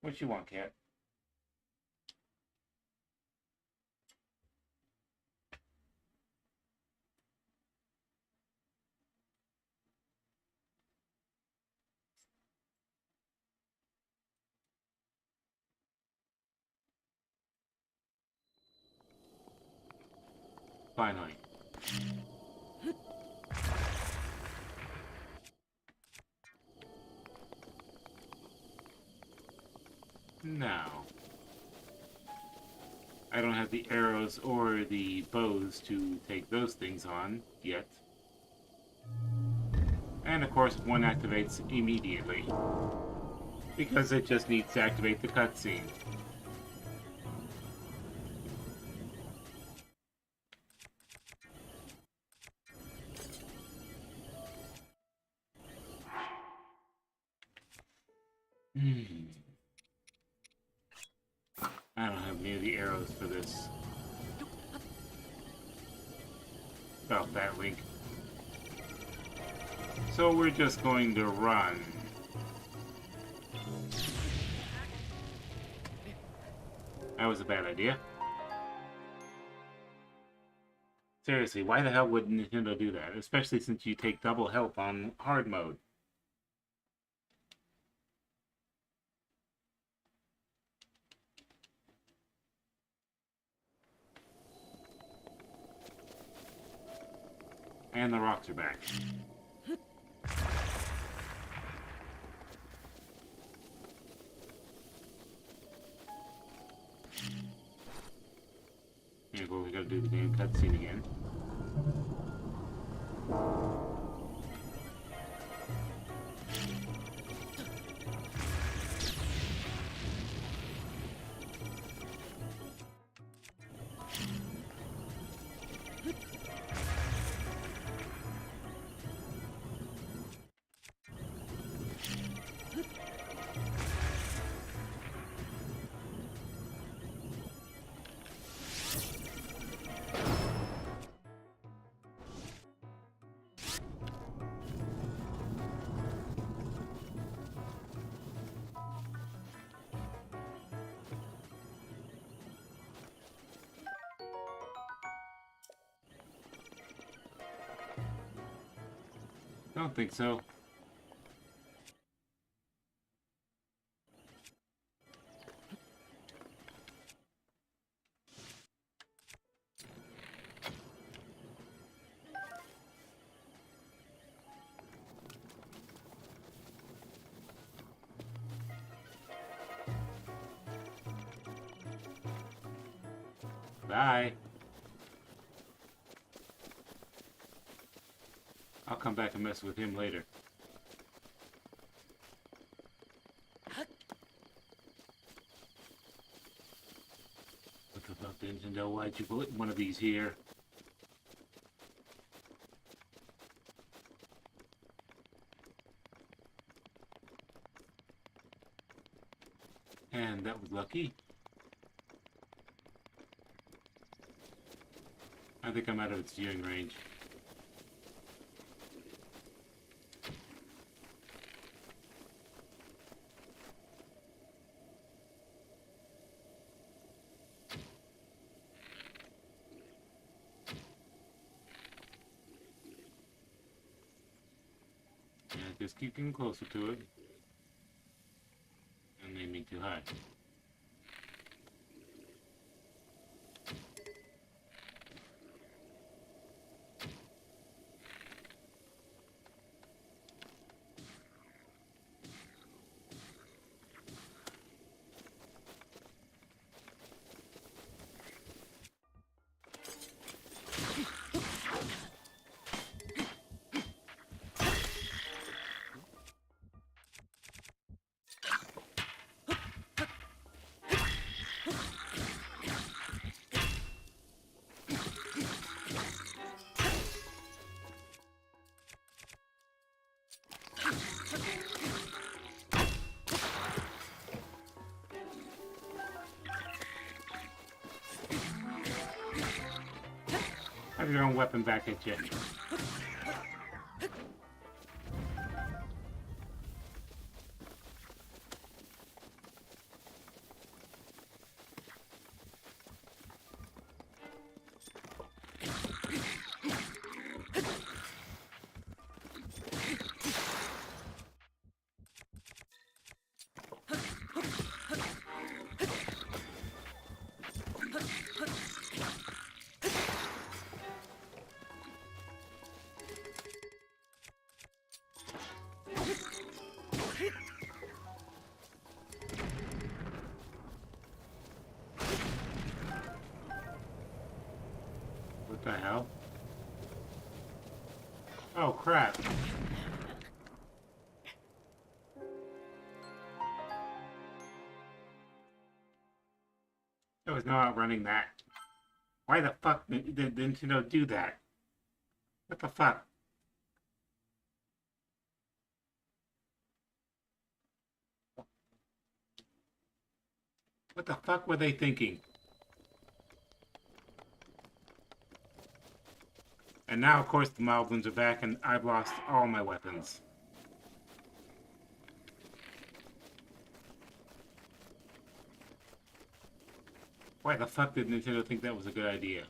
What you want, cat? Finally. Now, I don't have the arrows or the bows to take those things on yet. And of course, one activates immediately, because it just needs to activate the cutscene. I don't have any of the arrows for this. About that, Link. So we're just going to run. That was a bad idea. Seriously, why the hell would Nintendo do that? Especially since you take double health on hard mode. And the rocks are back. Here, well, we gotta do the damn cutscene again. Don't think so. Bye. I'll come back and mess with him later. What the fuck, Nintendo? Why'd you put one of these here? And that was lucky. I think I'm out of its viewing range. Yeah, just keep getting closer to it. And aiming too high. Have your own weapon back at you. What the hell? Oh crap. There was no outrunning that. Why the fuck did Nintendo do that? What the fuck? What the fuck were they thinking? And now, of course, the Moblins are back and I've lost all my weapons. Why the fuck did Nintendo think that was a good idea?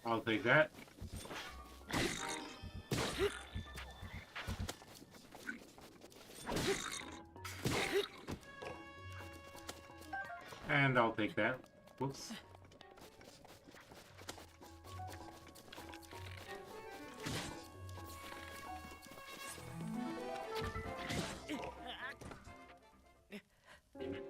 I'll take that. And I'll take that. Whoops. Damn it.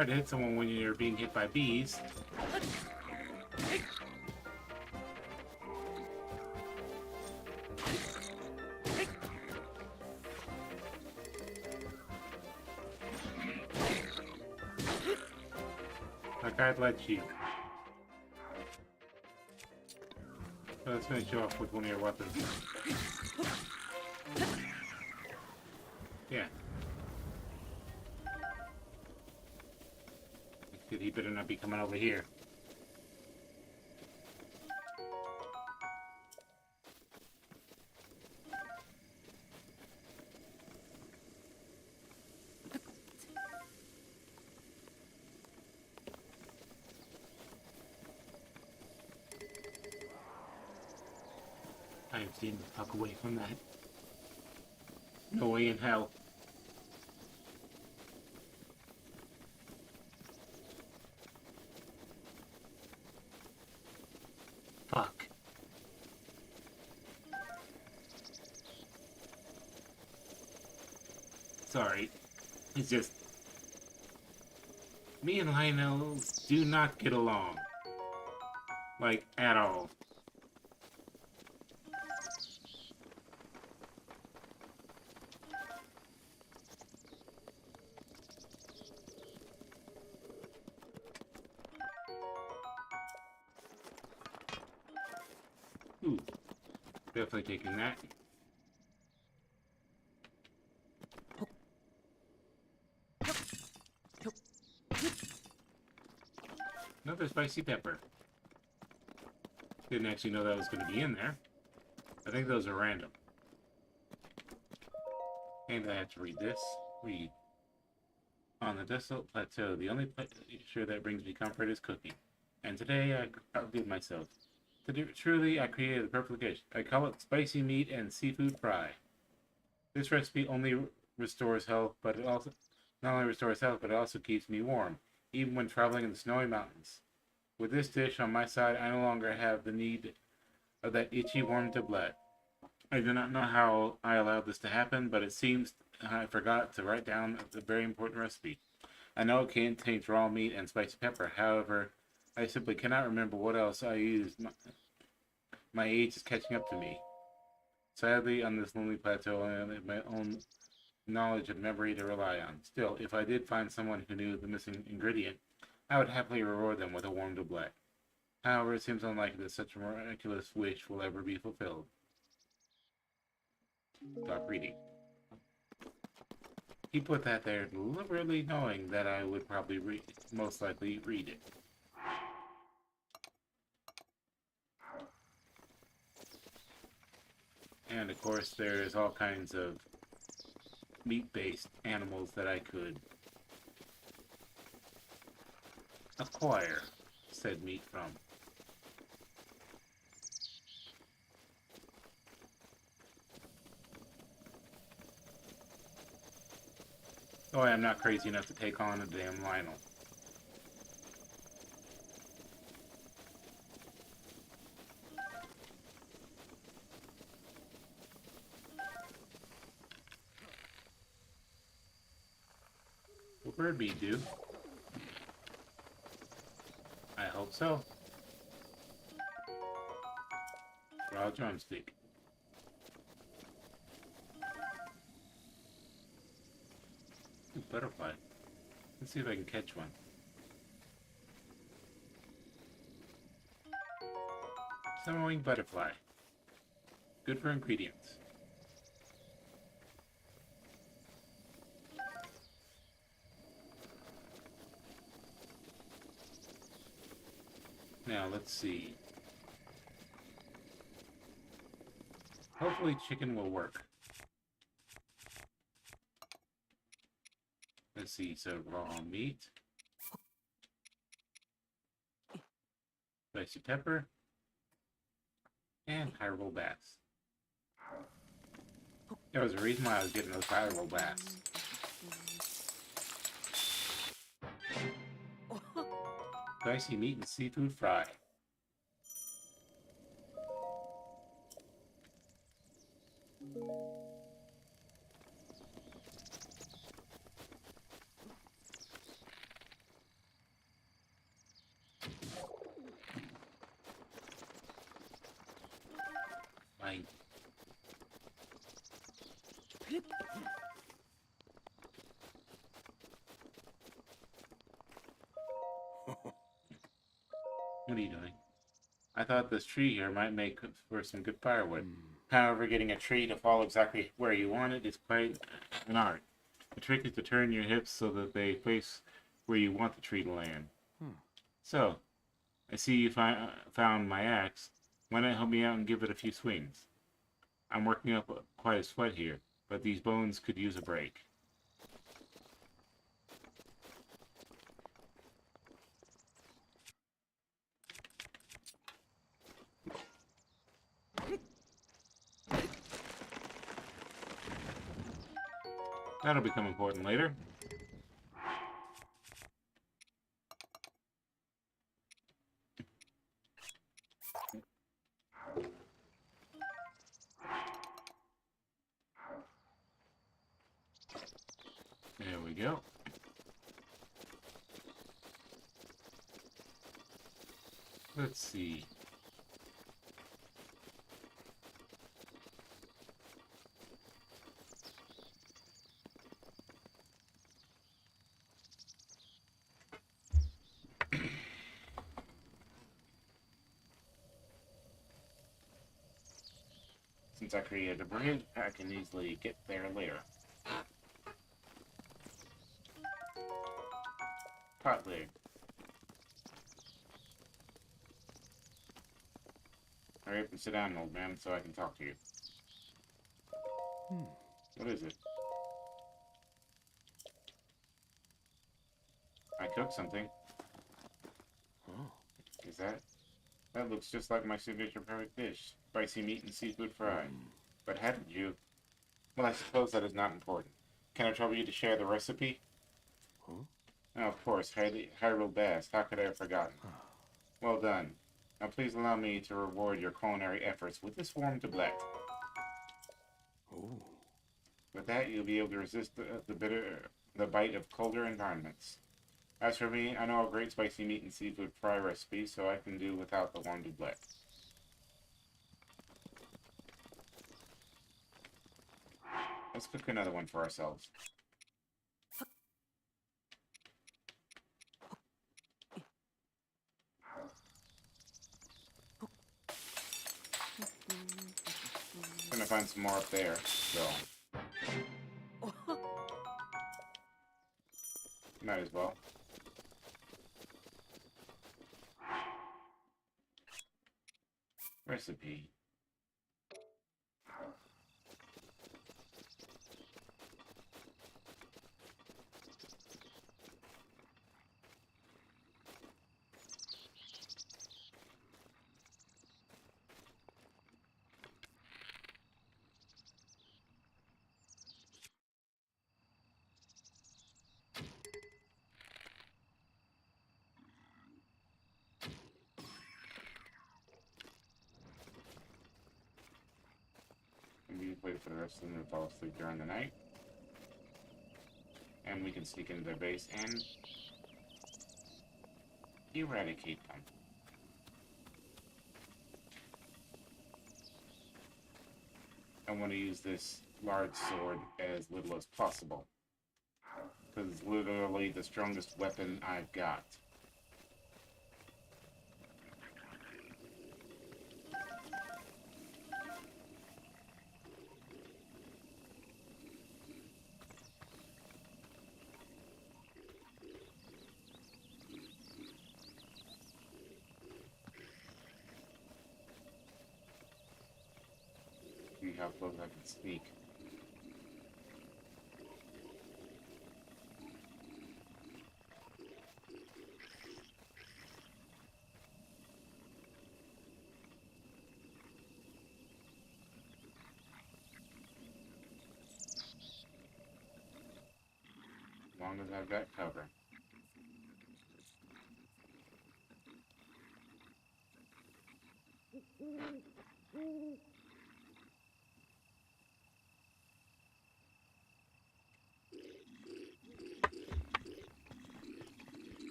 hard to hit someone when you're being hit by bees. Like I'd let you. So let's finish you off with one of your weapons. Yeah. He better not be coming over here. I have seen the fuck away from that. No way in hell. Fuck. Sorry. It's just... me and Lionel do not get along. Like, at all. Ooh. Definitely taking that. Another spicy pepper. Didn't actually know that was going to be in there. I think those are random. And I have to read this. Read. On the desolate plateau, the only pleasure that brings me comfort is cooking. And today I outdid myself. Truly, I created the perfect dish. I call it spicy meat and seafood fry. This recipe only restores health, but it also not only restores health, but it also keeps me warm, even when traveling in the snowy mountains. With this dish on my side, I no longer have the need of that itchy warm tablet. I do not know how I allowed this to happen, but it seems I forgot to write down the very important recipe. I know it contains raw meat and spicy pepper. However, I simply cannot remember what else I used. My age is catching up to me. Sadly, on this lonely plateau, I only have my own knowledge and memory to rely on. Still, if I did find someone who knew the missing ingredient, I would happily reward them with a warm doublet. However, it seems unlikely that such a miraculous wish will ever be fulfilled. Stop reading. He put that there deliberately knowing that I would probably most likely read it. And of course, there's all kinds of meat-based animals that I could acquire said meat from. Oh, I'm not crazy enough to take on a damn Lionel. Will Birdbee do? I hope so. Raw drumstick. Ooh, butterfly. Let's see if I can catch one. Summer-wing butterfly. Good for ingredients. Now, let's see. Hopefully chicken will work. Let's see, so raw meat. Spicy pepper. And high roll bass. There was a reason why I was getting those high roll bass. Spicy meat and seafood fry. I... What are you doing? I thought this tree here might make for some good firewood. However, getting a tree to fall exactly where you want it is quite an art. The trick is to turn your hips so that they face where you want the tree to land. So, I see you found my axe. Why not help me out and give it a few swings? I'm working up quite a sweat here, but these bones could use a break. That'll become important later. There we go. Let's see. Since I created a bridge, I can easily get there later. Pot lid. Hurry up and sit down, old man, so I can talk to you. What is it? I cooked something. Is that? That looks just like my signature perfect dish. Spicy meat and seafood fry. But how did you... Well, I suppose that is not important. Can I trouble you to share the recipe? Oh, of course, Hyrule Bass. How could I have forgotten? Well done. Now please allow me to reward your culinary efforts with this warm doublet. With that, you'll be able to resist the bite of colder environments. As for me, I know a great spicy meat and seafood fry recipe, so I can do without the warm doublet. Let's cook another one for ourselves. Gonna find some more up there, so might as well. Recipe. We wait for the rest of them to fall asleep during the night. And we can sneak into their base and eradicate them. I want to use this large sword as little as possible. Because it's literally the strongest weapon I've got. See how close I can sneak. As long as I've got cover.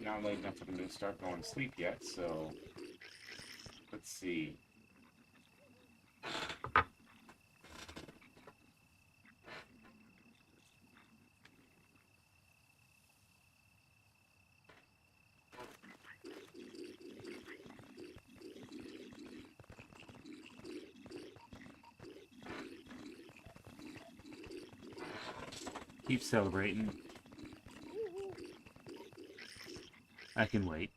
not late enough for them to start going to sleep yet, so let's see. Keep celebrating. I can wait.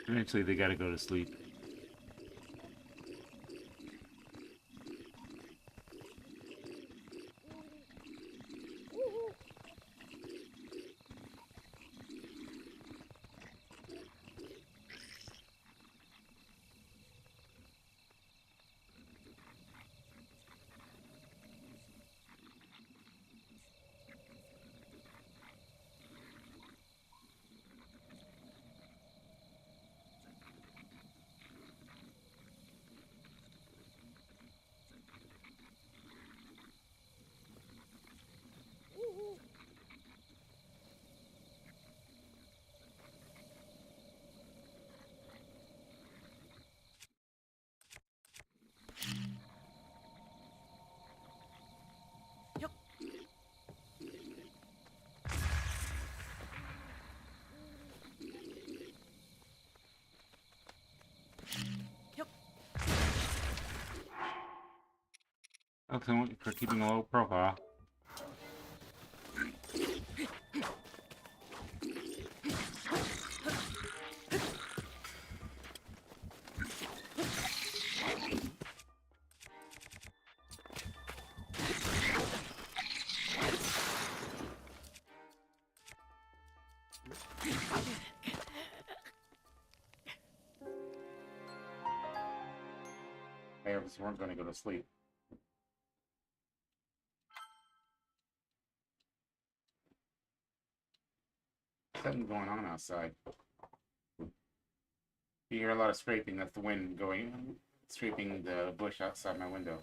Eventually they gotta go to sleep. Excellent for keeping a low profile. They obviously weren't going to go to sleep. Something going on outside. You hear a lot of scraping. That's the wind going, scraping the bush outside my window.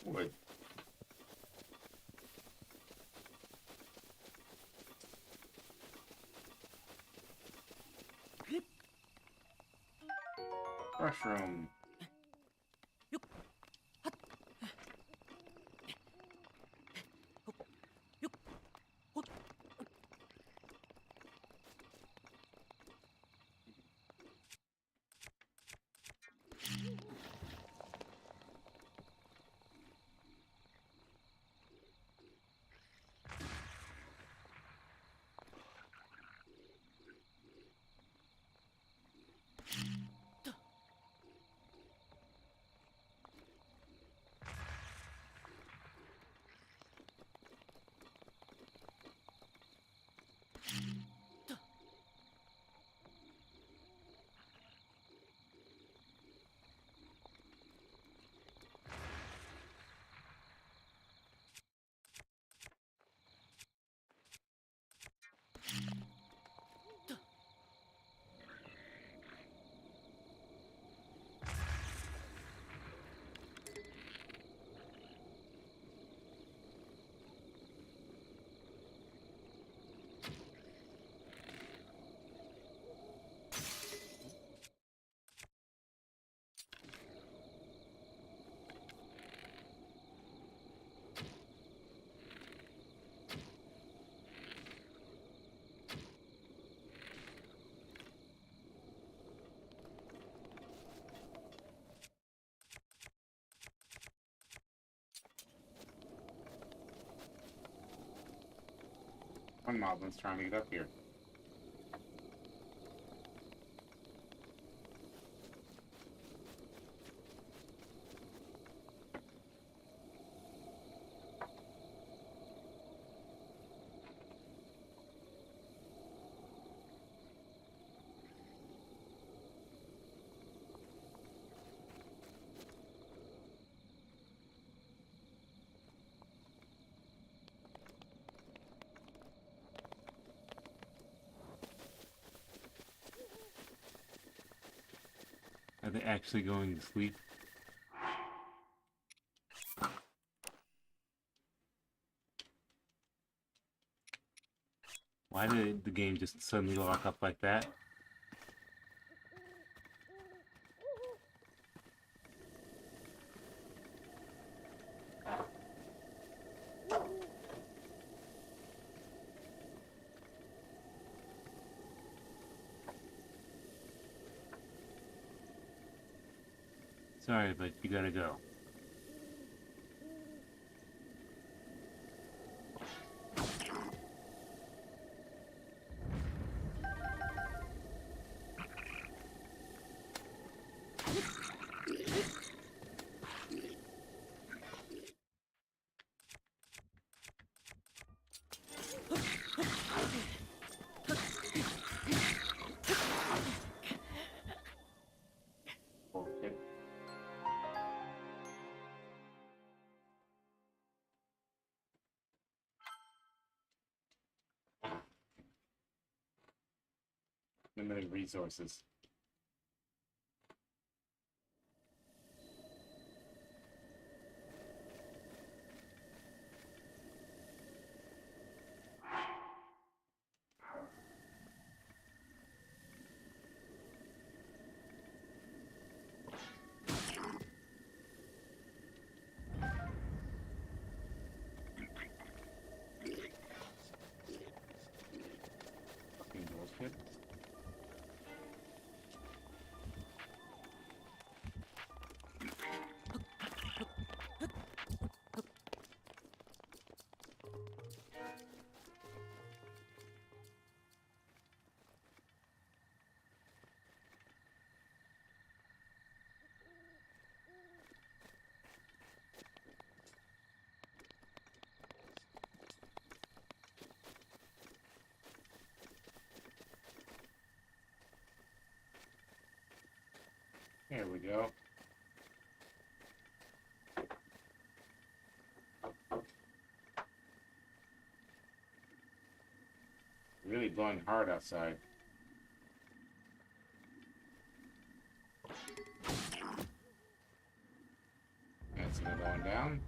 Wood. Mushroom. One moblin's trying to get up here. Are they actually going to sleep? Why did the game just suddenly lock up like that? Sorry, but you gotta go. Okay. Limited resources. Fucking bullshit. There we go. Really blowing hard outside. That's another one down.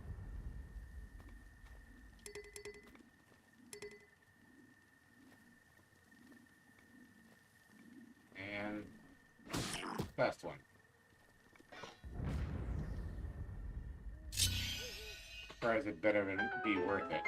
And last one. Or is it better than be worth it?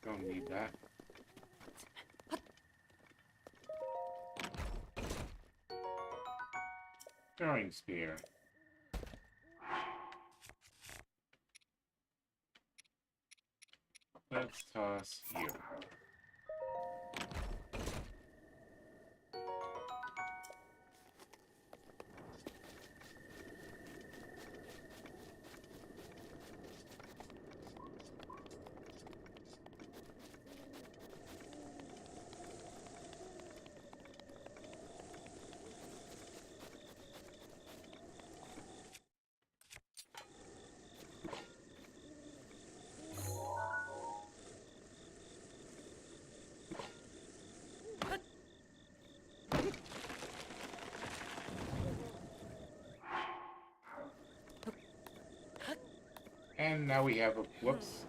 Don't need that. Throwing spear. Let's toss you. And now we have a whoops.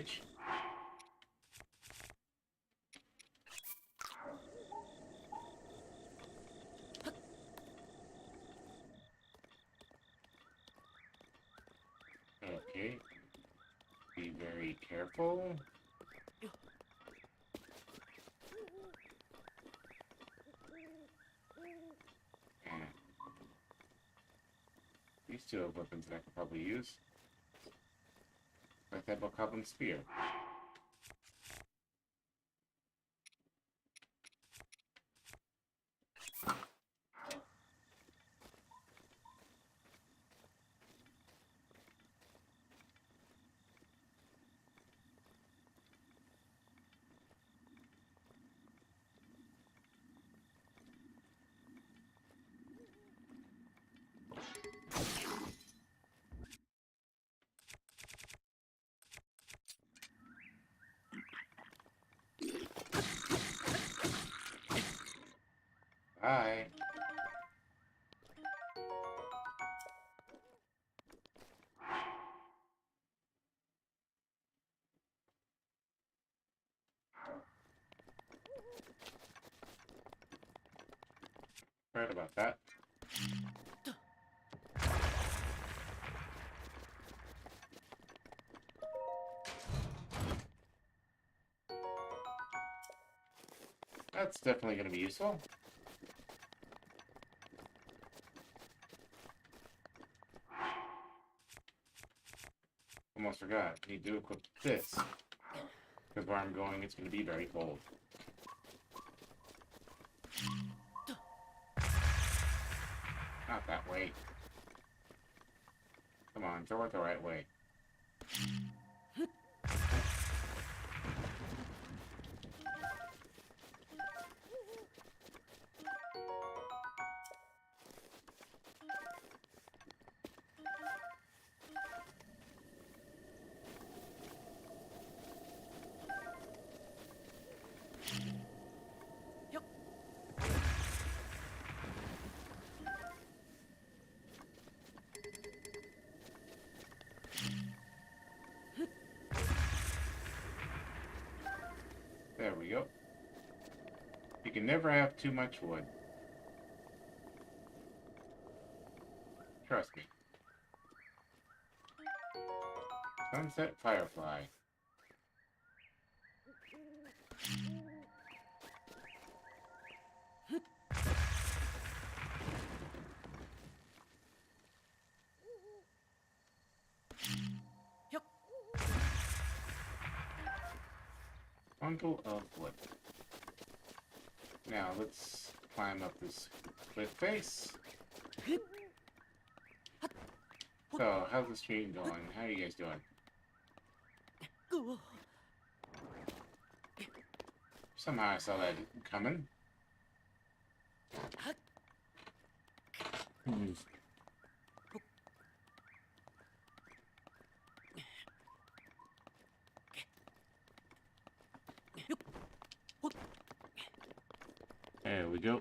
bridge. Okay. Be very careful. And these two have weapons that I could probably use. Like that Bokoblin spear. Bye. Right about that. That's definitely going to be useful. Almost forgot. Need to equip this. Because where I'm going, it's going to be very cold. Not that way. Come on, throw it the right way. There we go. You can never have too much wood. Trust me. Sunset Firefly. Bundle of wood. Now let's climb up this cliff face. So, how's the stream going? How are you guys doing? Somehow I saw that coming. There we go.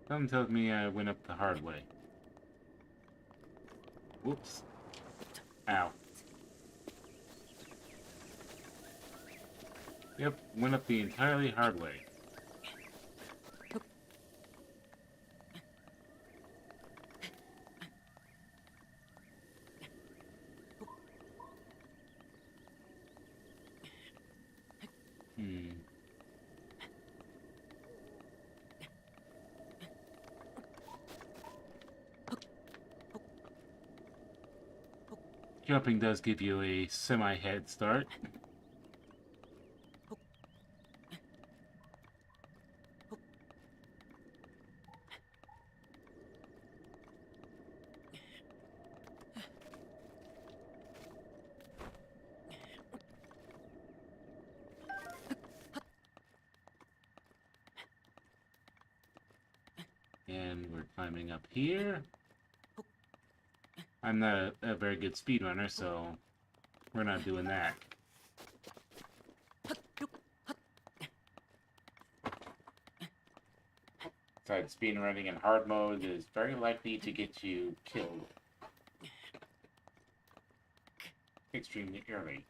Something tells me I went up the hard way. Whoops. Ow. Yep, went up the entirely hard way. Jumping does give you a semi-head start. And we're climbing up here. I'm not a very good speedrunner, so we're not doing that. downside. Speedrunning in hard mode is very likely to get you killed extremely early.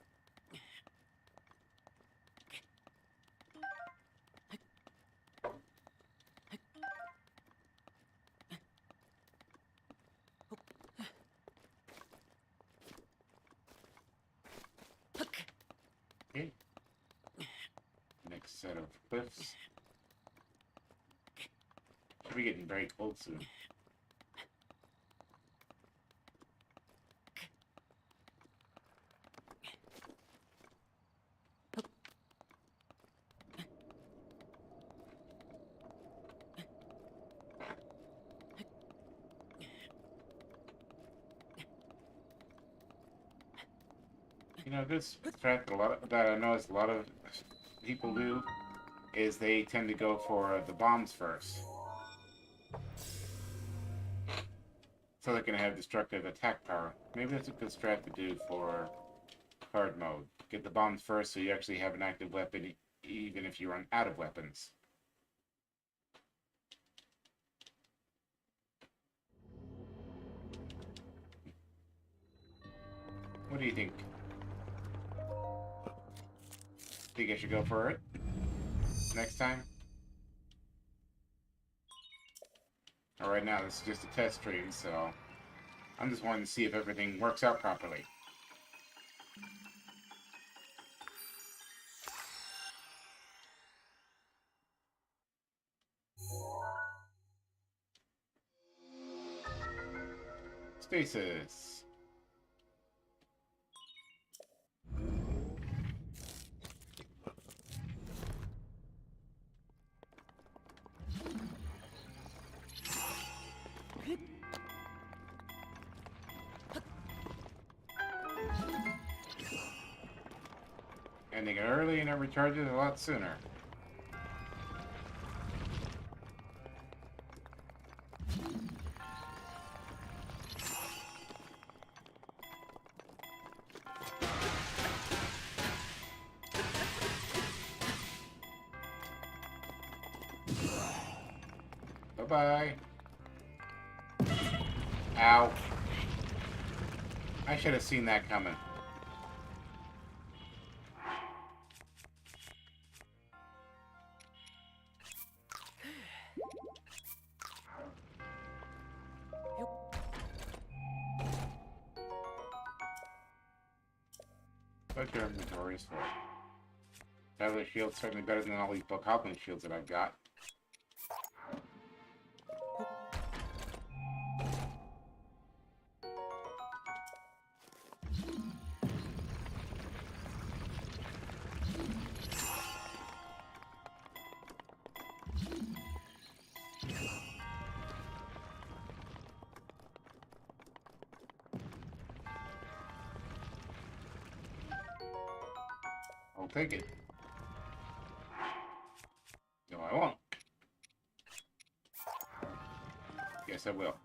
Okay. Next set of cliffs. Should be getting very cold soon. You know, this strat that I notice a lot of people do is they tend to go for the bombs first. So they can have destructive attack power. Maybe that's a good strat to do for hard mode. Get the bombs first so you actually have an active weapon even if you run out of weapons. What do you think? Think I should go for it next time? Alright, now this is just a test stream, so I'm just wanting to see if everything works out properly. Stasis. Ending it early and it recharges a lot sooner. Bye-bye. Ow. I should have seen that coming. What your inventory is for? Tyler shield's certainly better than all these bokoblin shields that I've got. I'll take it. No, I won't. Guess I will.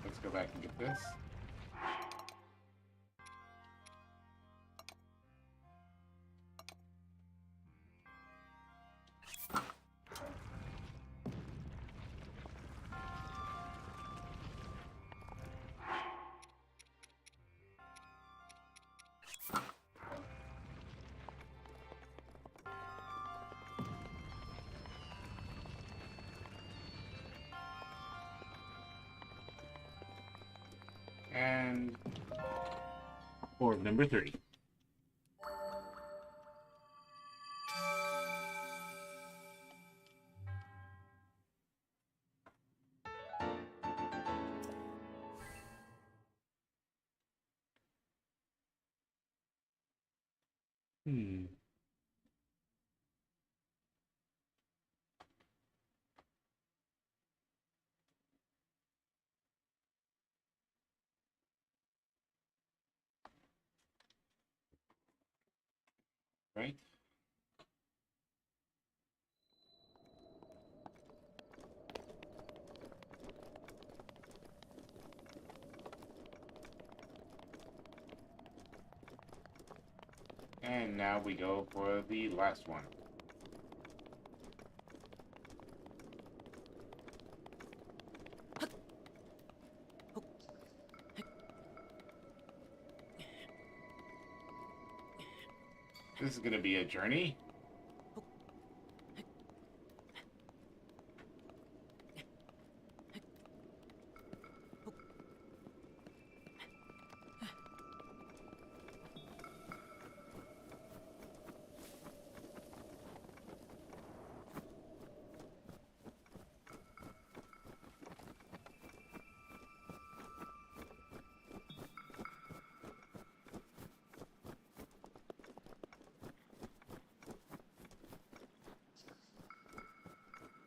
Let's go back and get this. And Orb number 3. Hmm. Alright. And now we go for the last one. This is gonna be a journey.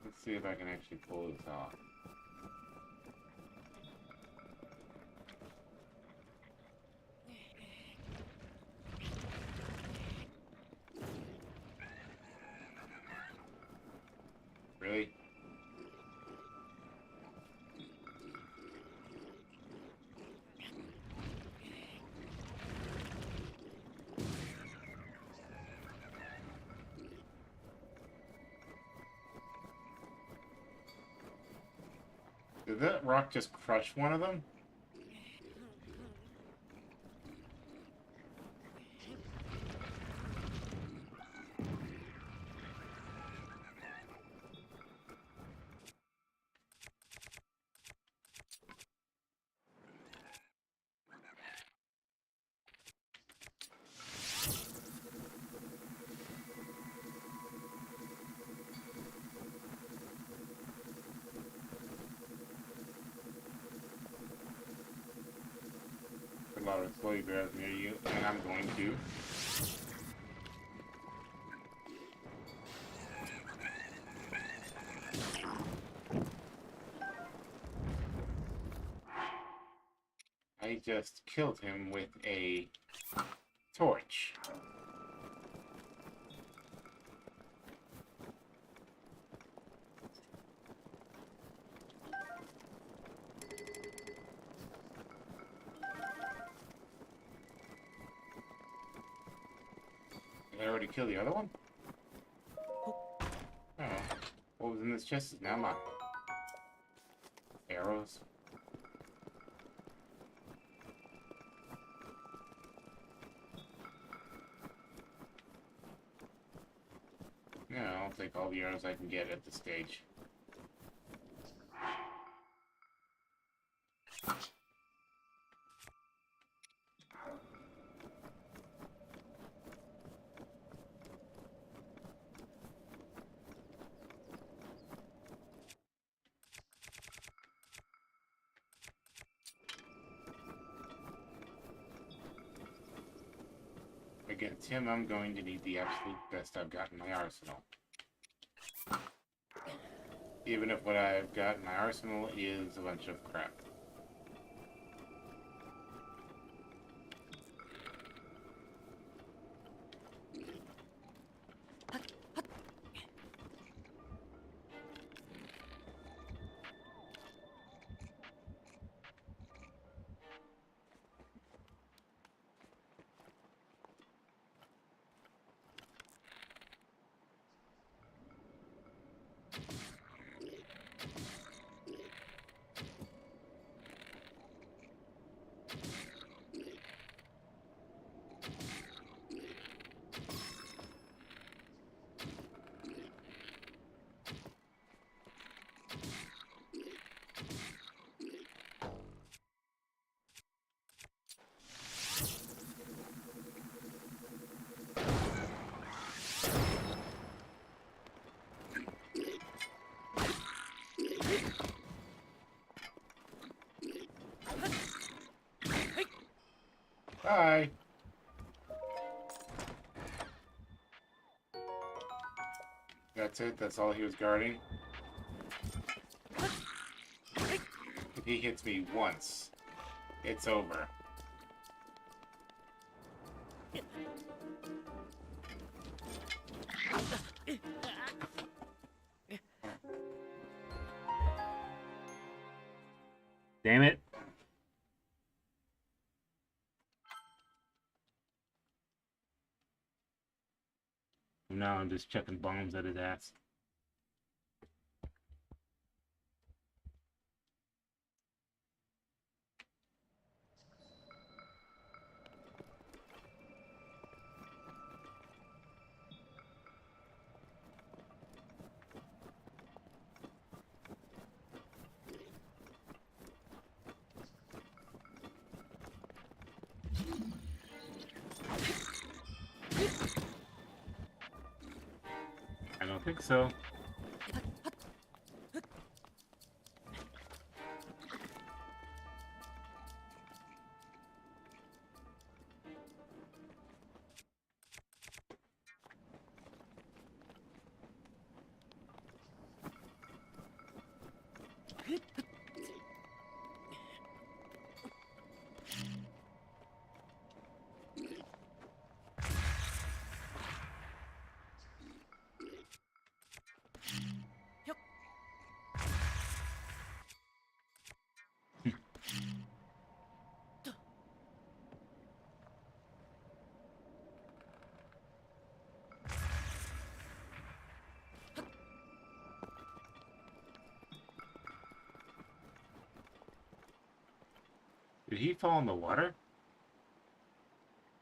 Let's see if I can actually pull this off. Really? Did that rock just crush one of them? A lot of slowly grabs near you, and I'm going to. I just killed him with a torch. Did I already kill the other one? Oh. What was in this chest is now mine. Arrows. Yeah, I'll take all the arrows I can get at this stage. Against him, I'm going to need the absolute best I've got in my arsenal. Even if what I've got in my arsenal is a bunch of crap. Bye. That's it? That's all he was guarding? If he hits me once, it's over. Damn it. Now I'm just chucking bombs at his ass. I don't think so. Did he fall in the water?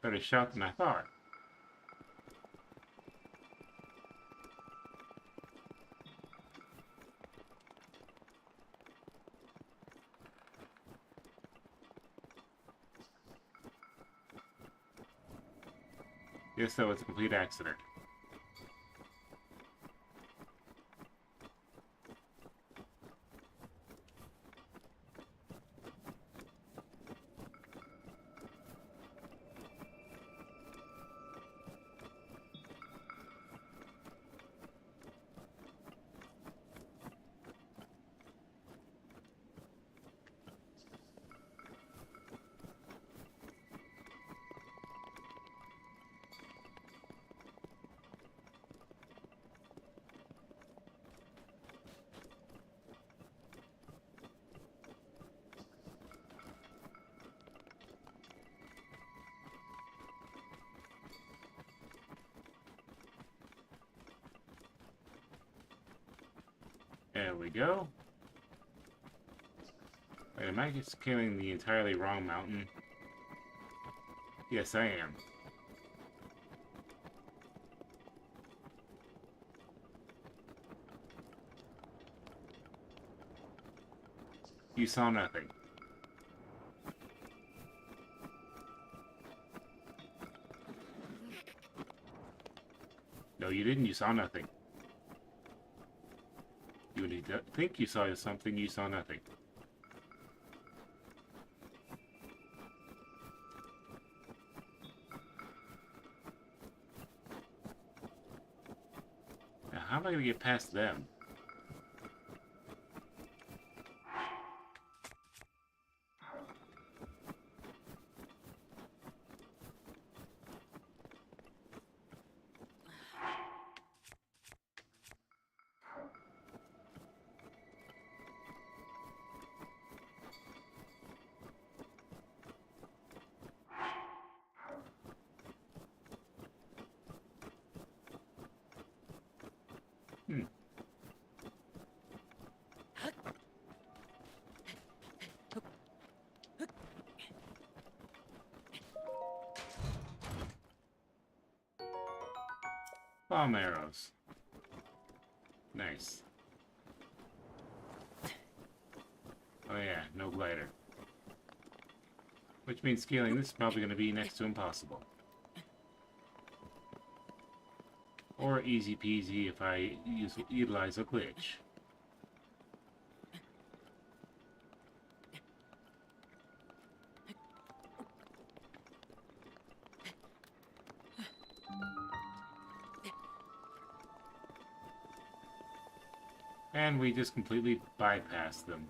Better shot than I thought. Yes, so it's a complete accident. There we go. Wait, am I just scaling the entirely wrong mountain? Yes, I am. You saw nothing. No, you didn't. You saw nothing. You need to think you saw something. You saw nothing. Now, how am I going to get past them? Bomb arrows. Nice. Oh yeah, no glider. Which means scaling this is probably going to be next to impossible. Or easy peasy if I utilize a glitch. And we just completely bypassed them.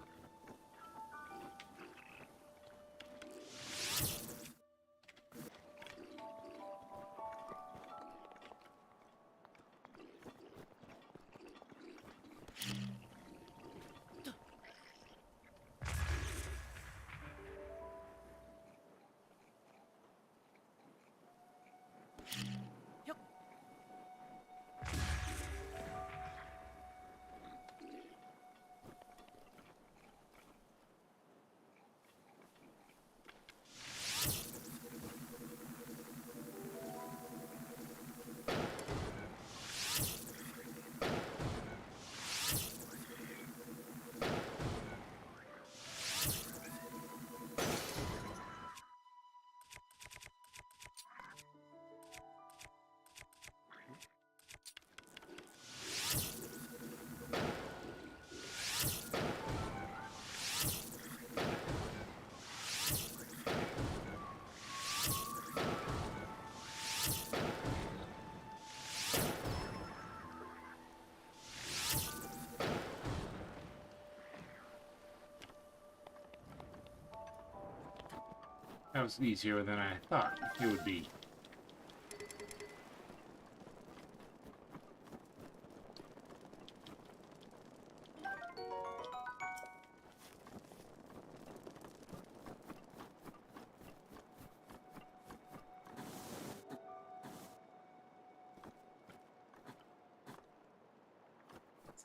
That was easier than I thought it would be.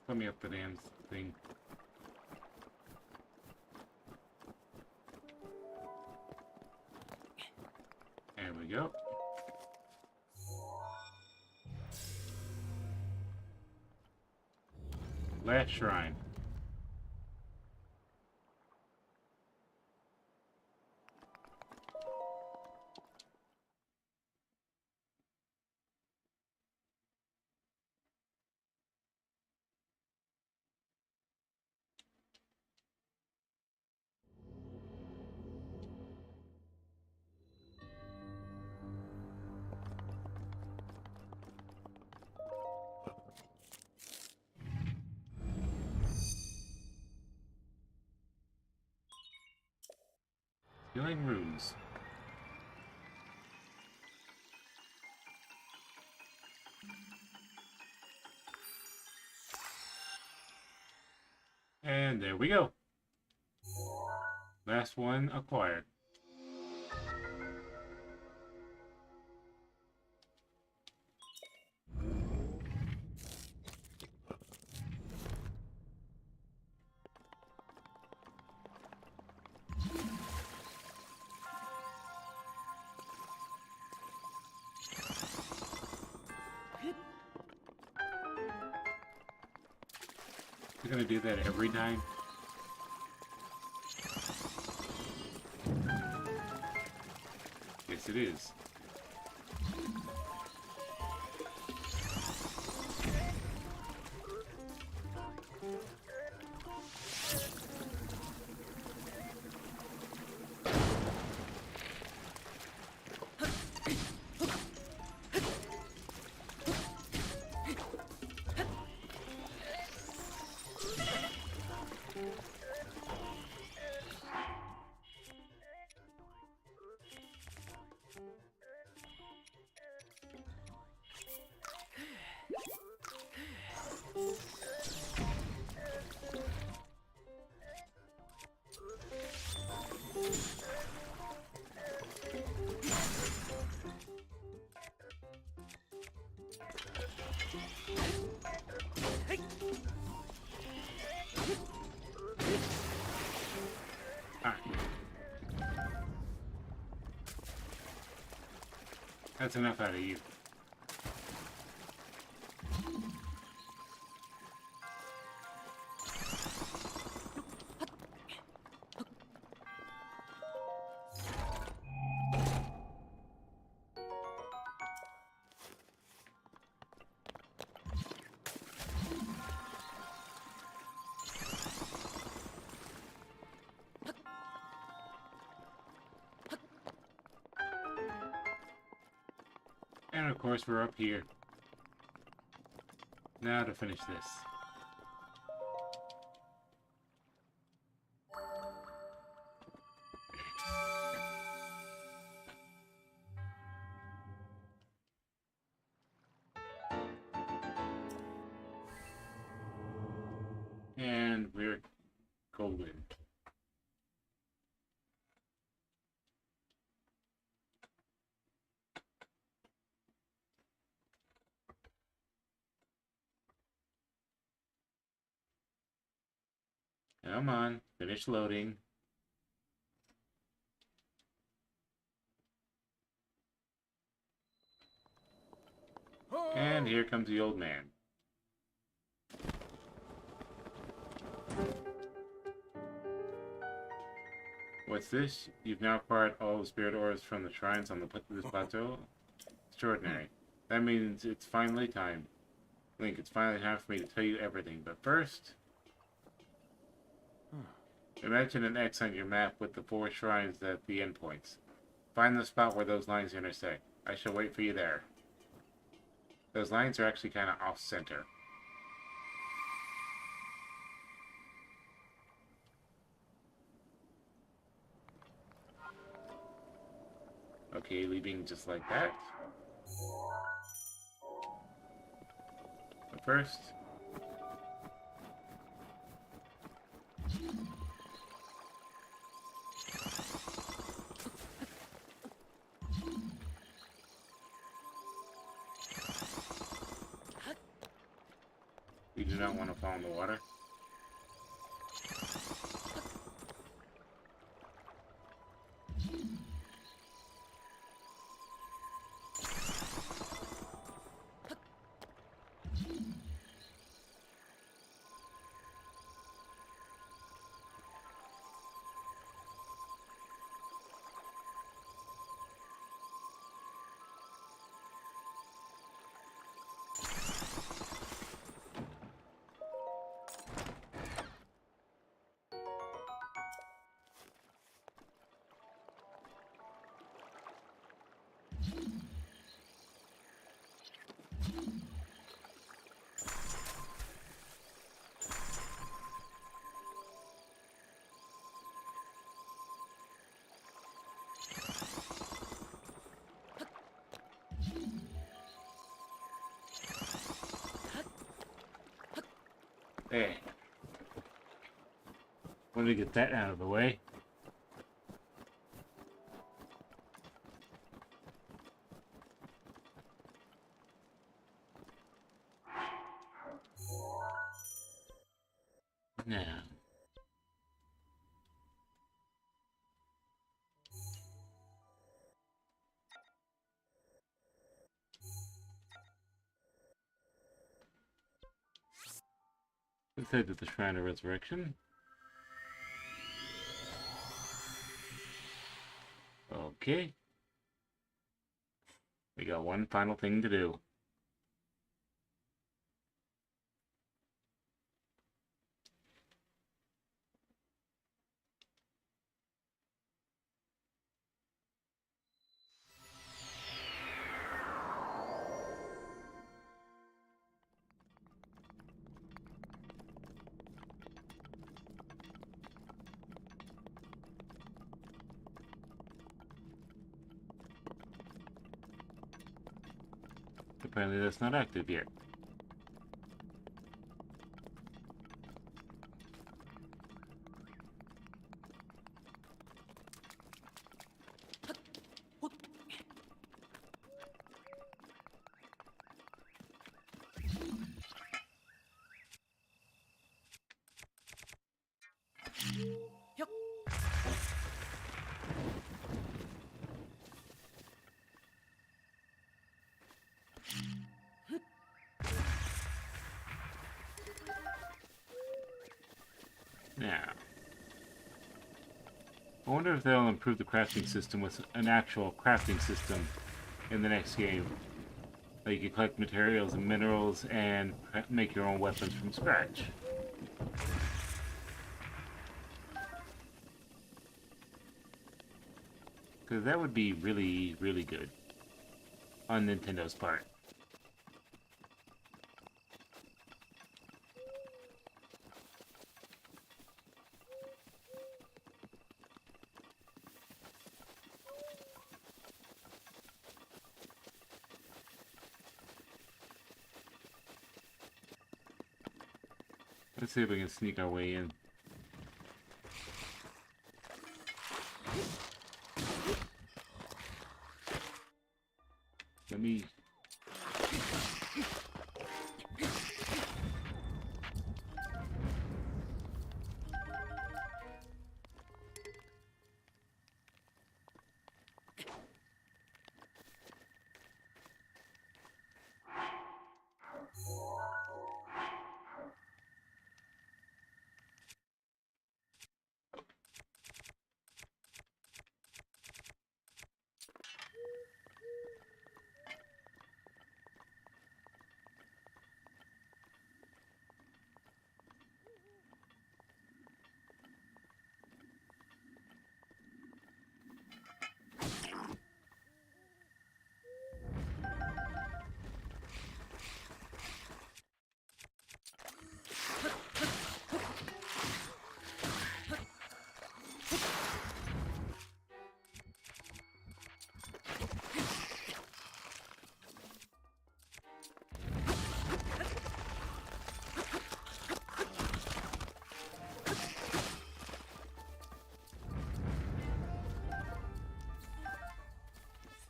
Let me up the damn thing. There we go. Last shrine. Healing runes. And there we go. Last one acquired. You're gonna do that every time? Yes, it is. That's enough out of you. And of course we're up here. Now to finish this. And we're golden. Come on, finish loading. And here comes the old man. What's this? You've now acquired all the spirit ores from the shrines on this plateau? Extraordinary. That means it's finally time. Link, it's finally time for me to tell you everything. But first... imagine an X on your map with the 4 shrines at the endpoints. Find the spot where those lines intersect. I shall wait for you there. Those lines are actually kind of off-center. Okay, leaving just like that. But first, we do not want to fall in the water. There. Let me get that out of the way. Now. Let's head to the Shrine of Resurrection. Okay. We got one final thing to do. Apparently that's not active yet. Now, I wonder if they'll improve the crafting system with an actual crafting system in the next game. Like you can collect materials and minerals and make your own weapons from scratch. Because that would be really, really good on Nintendo's part. Let's see if we can sneak our way in. Let me...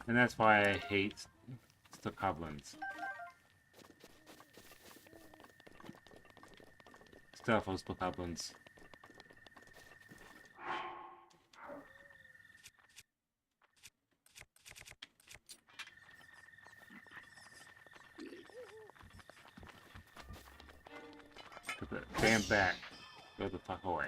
And that's why I hate the goblins. Stealthos goblins. Stand back. Go the fuck away.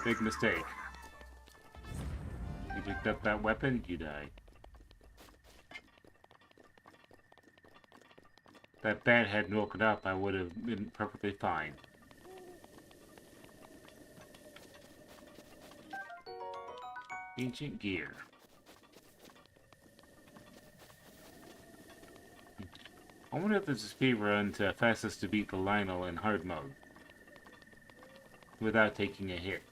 Big mistake. You picked up that weapon, you die. If that bat hadn't woken up, I would have been perfectly fine. Ancient gear. I wonder if there's a speed run to fastest to beat the Lionel in hard mode without taking a hit.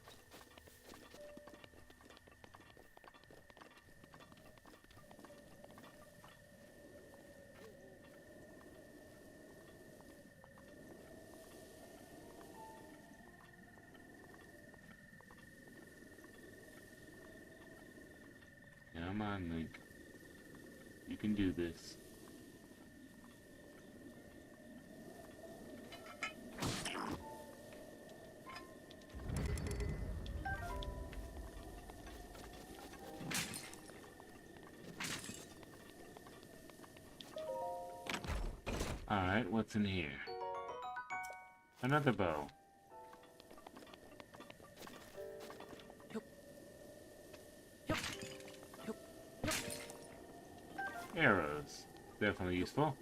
Come on, Link. You can do this. Alright, what's in here? Another bow. Arrows. Definitely useful.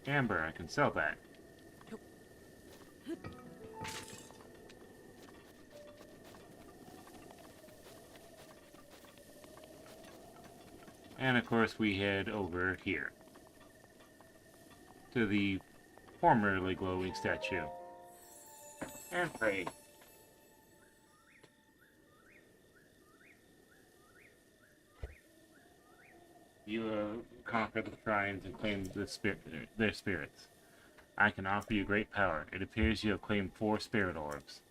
Amber, I can sell that. And of course we head over here to the formerly glowing statue. And pray. You conquer the shrines and claim their spirits. I can offer you great power. It appears you have claimed 4 spirit orbs.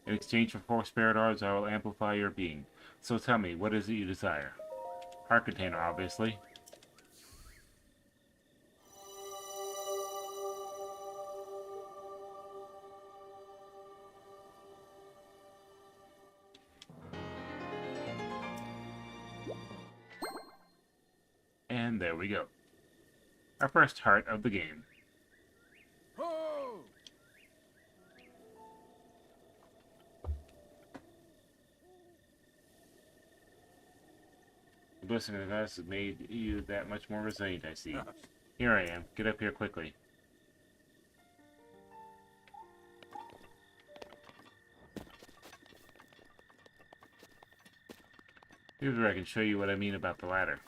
In exchange for 4 spirit orbs, I will amplify your being. So tell me, what is it you desire? Heart container, obviously. And there we go. Our first heart of the game. Ho! The blessing of the goddess has made you that much more resilient, I see. Here I am. Get up here quickly. Here's where I can show you what I mean about the ladder.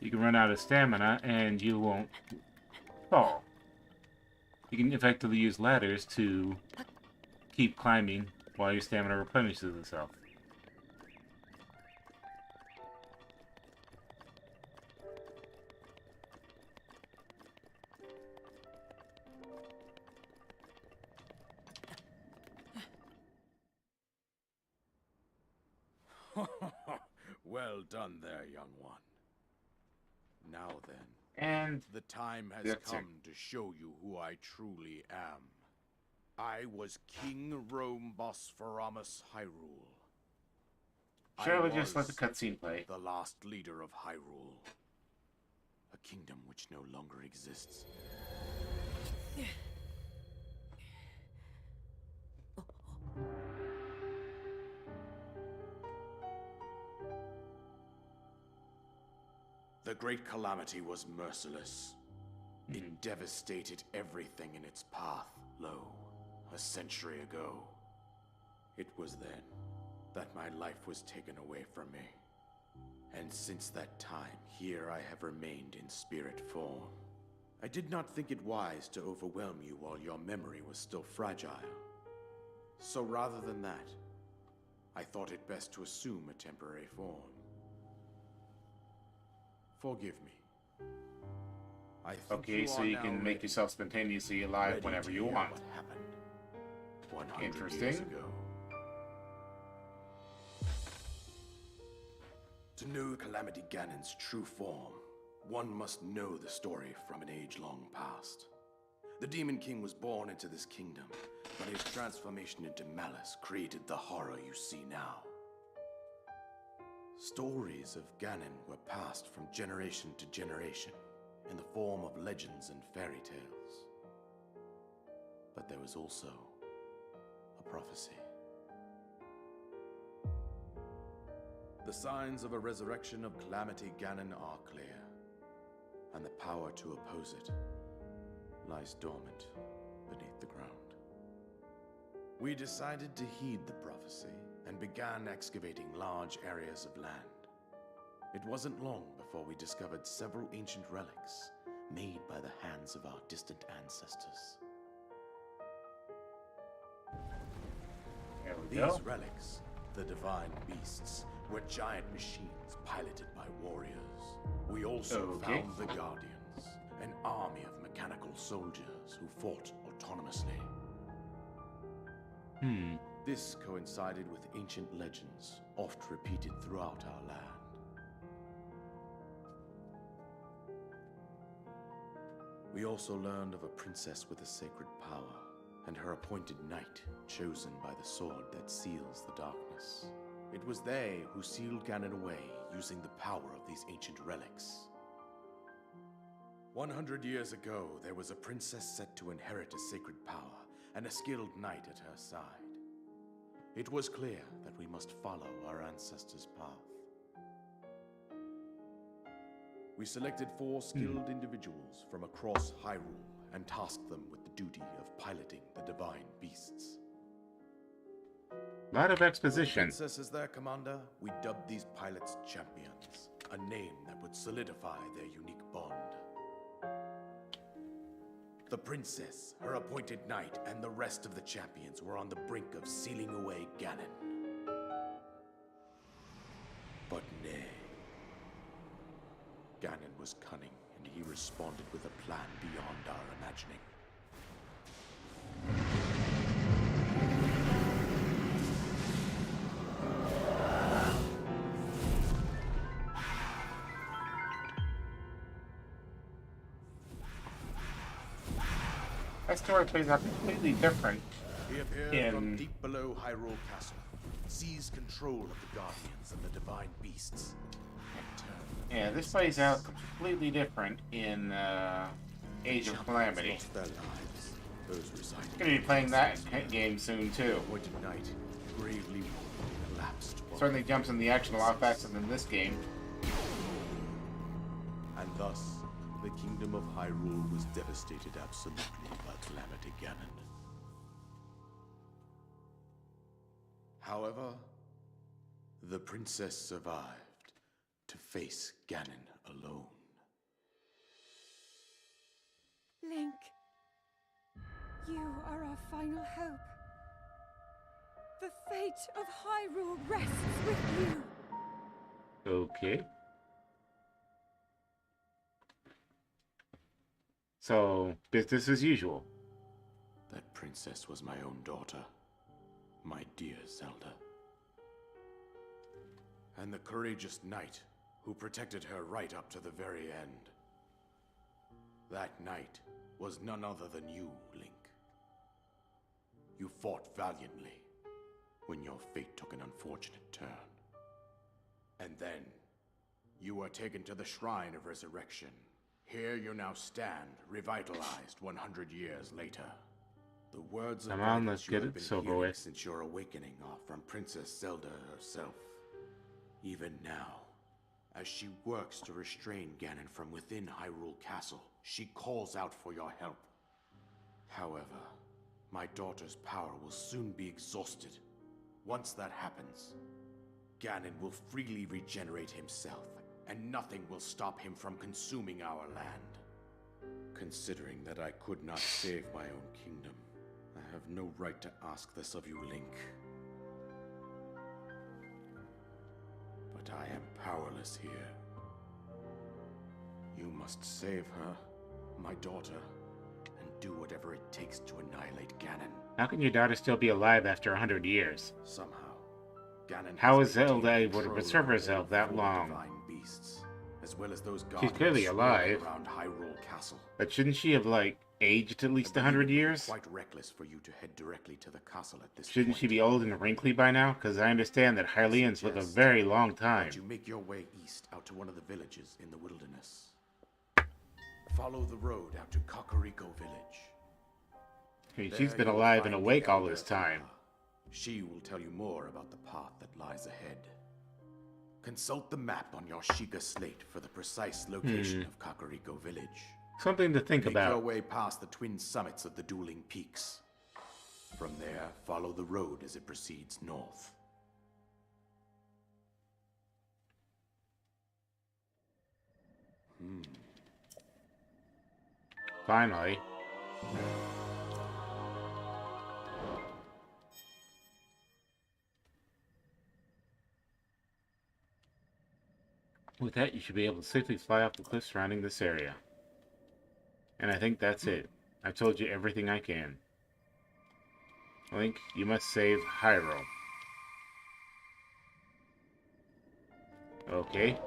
You can run out of stamina and you won't fall. You can effectively use ladders to keep climbing while your stamina replenishes itself. Well done there, young one. Now then, And the time has that's it. come to show you who I truly am. I was King Rome Bosphoramus Hyrule. sure, I we'll just let the was cutscene play. the last leader of Hyrule, a kingdom which no longer exists. The Great Calamity was merciless. It devastated everything in its path, lo, a century ago. It was then that my life was taken away from me. And since that time, here I have remained in spirit form. I did not think it wise to overwhelm you while your memory was still fragile. So rather than that, I thought it best to assume a temporary form. Forgive me. I think Okay, so are you now can make ready- yourself spontaneously alive ready whenever to you hear want. What happened 100 Interesting. years ago. To know Calamity Ganon's true form, one must know the story from an age long past. The Demon King was born into this kingdom, but his transformation into malice created the horror you see now. Stories of Ganon were passed from generation to generation in the form of legends and fairy tales. But there was also a prophecy. The signs of a resurrection of Calamity Ganon are clear, and the power to oppose it lies dormant beneath the ground. We decided to heed the prophecy and began excavating large areas of land. It wasn't long before we discovered several ancient relics made by the hands of our distant ancestors. There we These go. relics, the divine beasts, were giant machines piloted by warriors. We also Okay. found the Guardians, an army of mechanical soldiers who fought autonomously. This coincided with ancient legends, oft repeated throughout our land. We also learned of a princess with a sacred power, and her appointed knight, chosen by the sword that seals the darkness. It was they who sealed Ganon away using the power of these ancient relics. 100 years ago, there was a princess set to inherit a sacred power, and a skilled knight at her side. It was clear that we must follow our ancestors' path. We selected 4 skilled individuals from across Hyrule and tasked them with the duty of piloting the divine beasts. A lot of exposition. Princess as their commander, we dubbed these pilots champions, a name that would solidify their unique bond. The princess, her appointed knight, and the rest of the champions were on the brink of sealing away Ganon. But nay. Ganon was cunning, and he responded with a plan beyond our imagining. That story plays out completely different. He appeared from In- deep below Hyrule Castle, seized control of the Guardians and the divine beasts, and turned. Yeah, this plays out completely different in Age of Calamity. Lost their lives. Those residing Gonna be playing that game soon too. appointed knight gravely collapsed. while- Certainly jumps in the action a lot faster than this game. And thus, the kingdom of Hyrule was devastated absolutely by Calamity Ganon. However, the princess survived to face Ganon alone. Link, you are our final hope. The fate of Hyrule rests with you. Okay. So, business as usual. That princess was my own daughter, my dear Zelda. And the courageous knight who protected her right up to the very end. That knight was none other than you, Link. You fought valiantly when your fate took an unfortunate turn. And then, you were taken to the Shrine of Resurrection. Here you now stand, revitalized 100 years later. The words of Come on, guidance let's you get have it been so hearing away. since your awakening are from Princess Zelda herself. Even now, as she works to restrain Ganon from within Hyrule Castle, she calls out for your help. However, my daughter's power will soon be exhausted. Once that happens, Ganon will freely regenerate himself, and nothing will stop him from consuming our land. Considering that I could not save my own kingdom, I have no right to ask this of you, Link. But I am powerless here. You must save her, my daughter, and do whatever it takes to annihilate Ganon. How can your daughter still be alive after 100 years? Somehow, Ganon How has is Zelda maintained able to control preserve over herself all that four long? divine beasts, as well as those She's clearly guardians alive. around Hyrule Castle. But shouldn't she have, like, aged at least I believe 100 it would be years? Quite reckless for you to head directly to the castle at this Shouldn't point. she be old and wrinkly by now? Because I understand that Hylians live a very long time. That you make your way east out to one of the villages in the wilderness. Follow the road out to Kakariko Village. I mean, There she's been you will alive find and the awake all Elder this time. Ula. She will tell you more about the path that lies ahead. Consult the map on your Sheikah slate for the precise location of Kakariko Village. Something to think Make your about. way past the twin summits of the dueling peaks. From there, follow the road as it proceeds north. Finally. With that, you should be able to safely fly off the cliffs surrounding this area. And I think that's it. I've told you everything I can. Link, you must save Hyrule. Okay.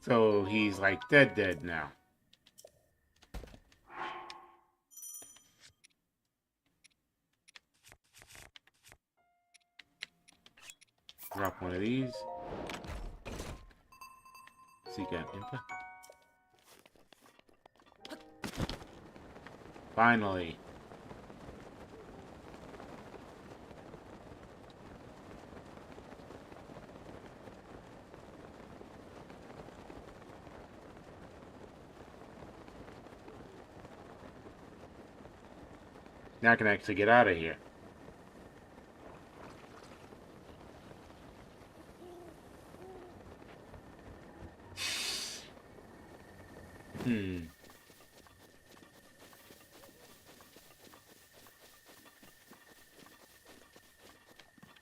So he's like dead now. Drop one of these. Seek out Impa. Finally. Now I can actually get out of here.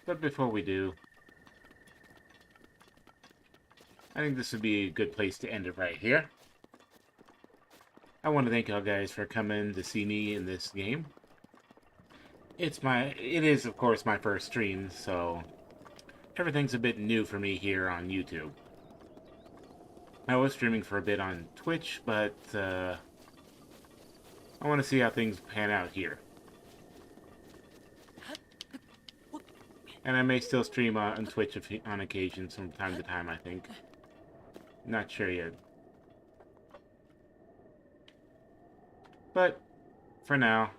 But before we do, I think this would be a good place to end it right here. I want to thank y'all guys for coming to see me in this game. It is of course my first stream, so everything's a bit new for me here on YouTube. I was streaming for a bit on Twitch, but I want to see how things pan out here. And I may still stream on Twitch on occasion from time to time, I think. Not sure yet. But, for now,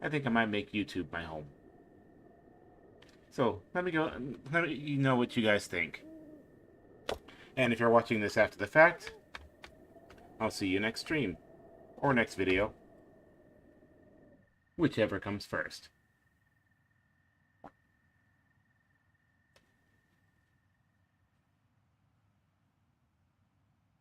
I think I might make YouTube my home. So, let me know what you guys think. And if you're watching this after the fact, I'll see you next stream. Or next video. Whichever comes first.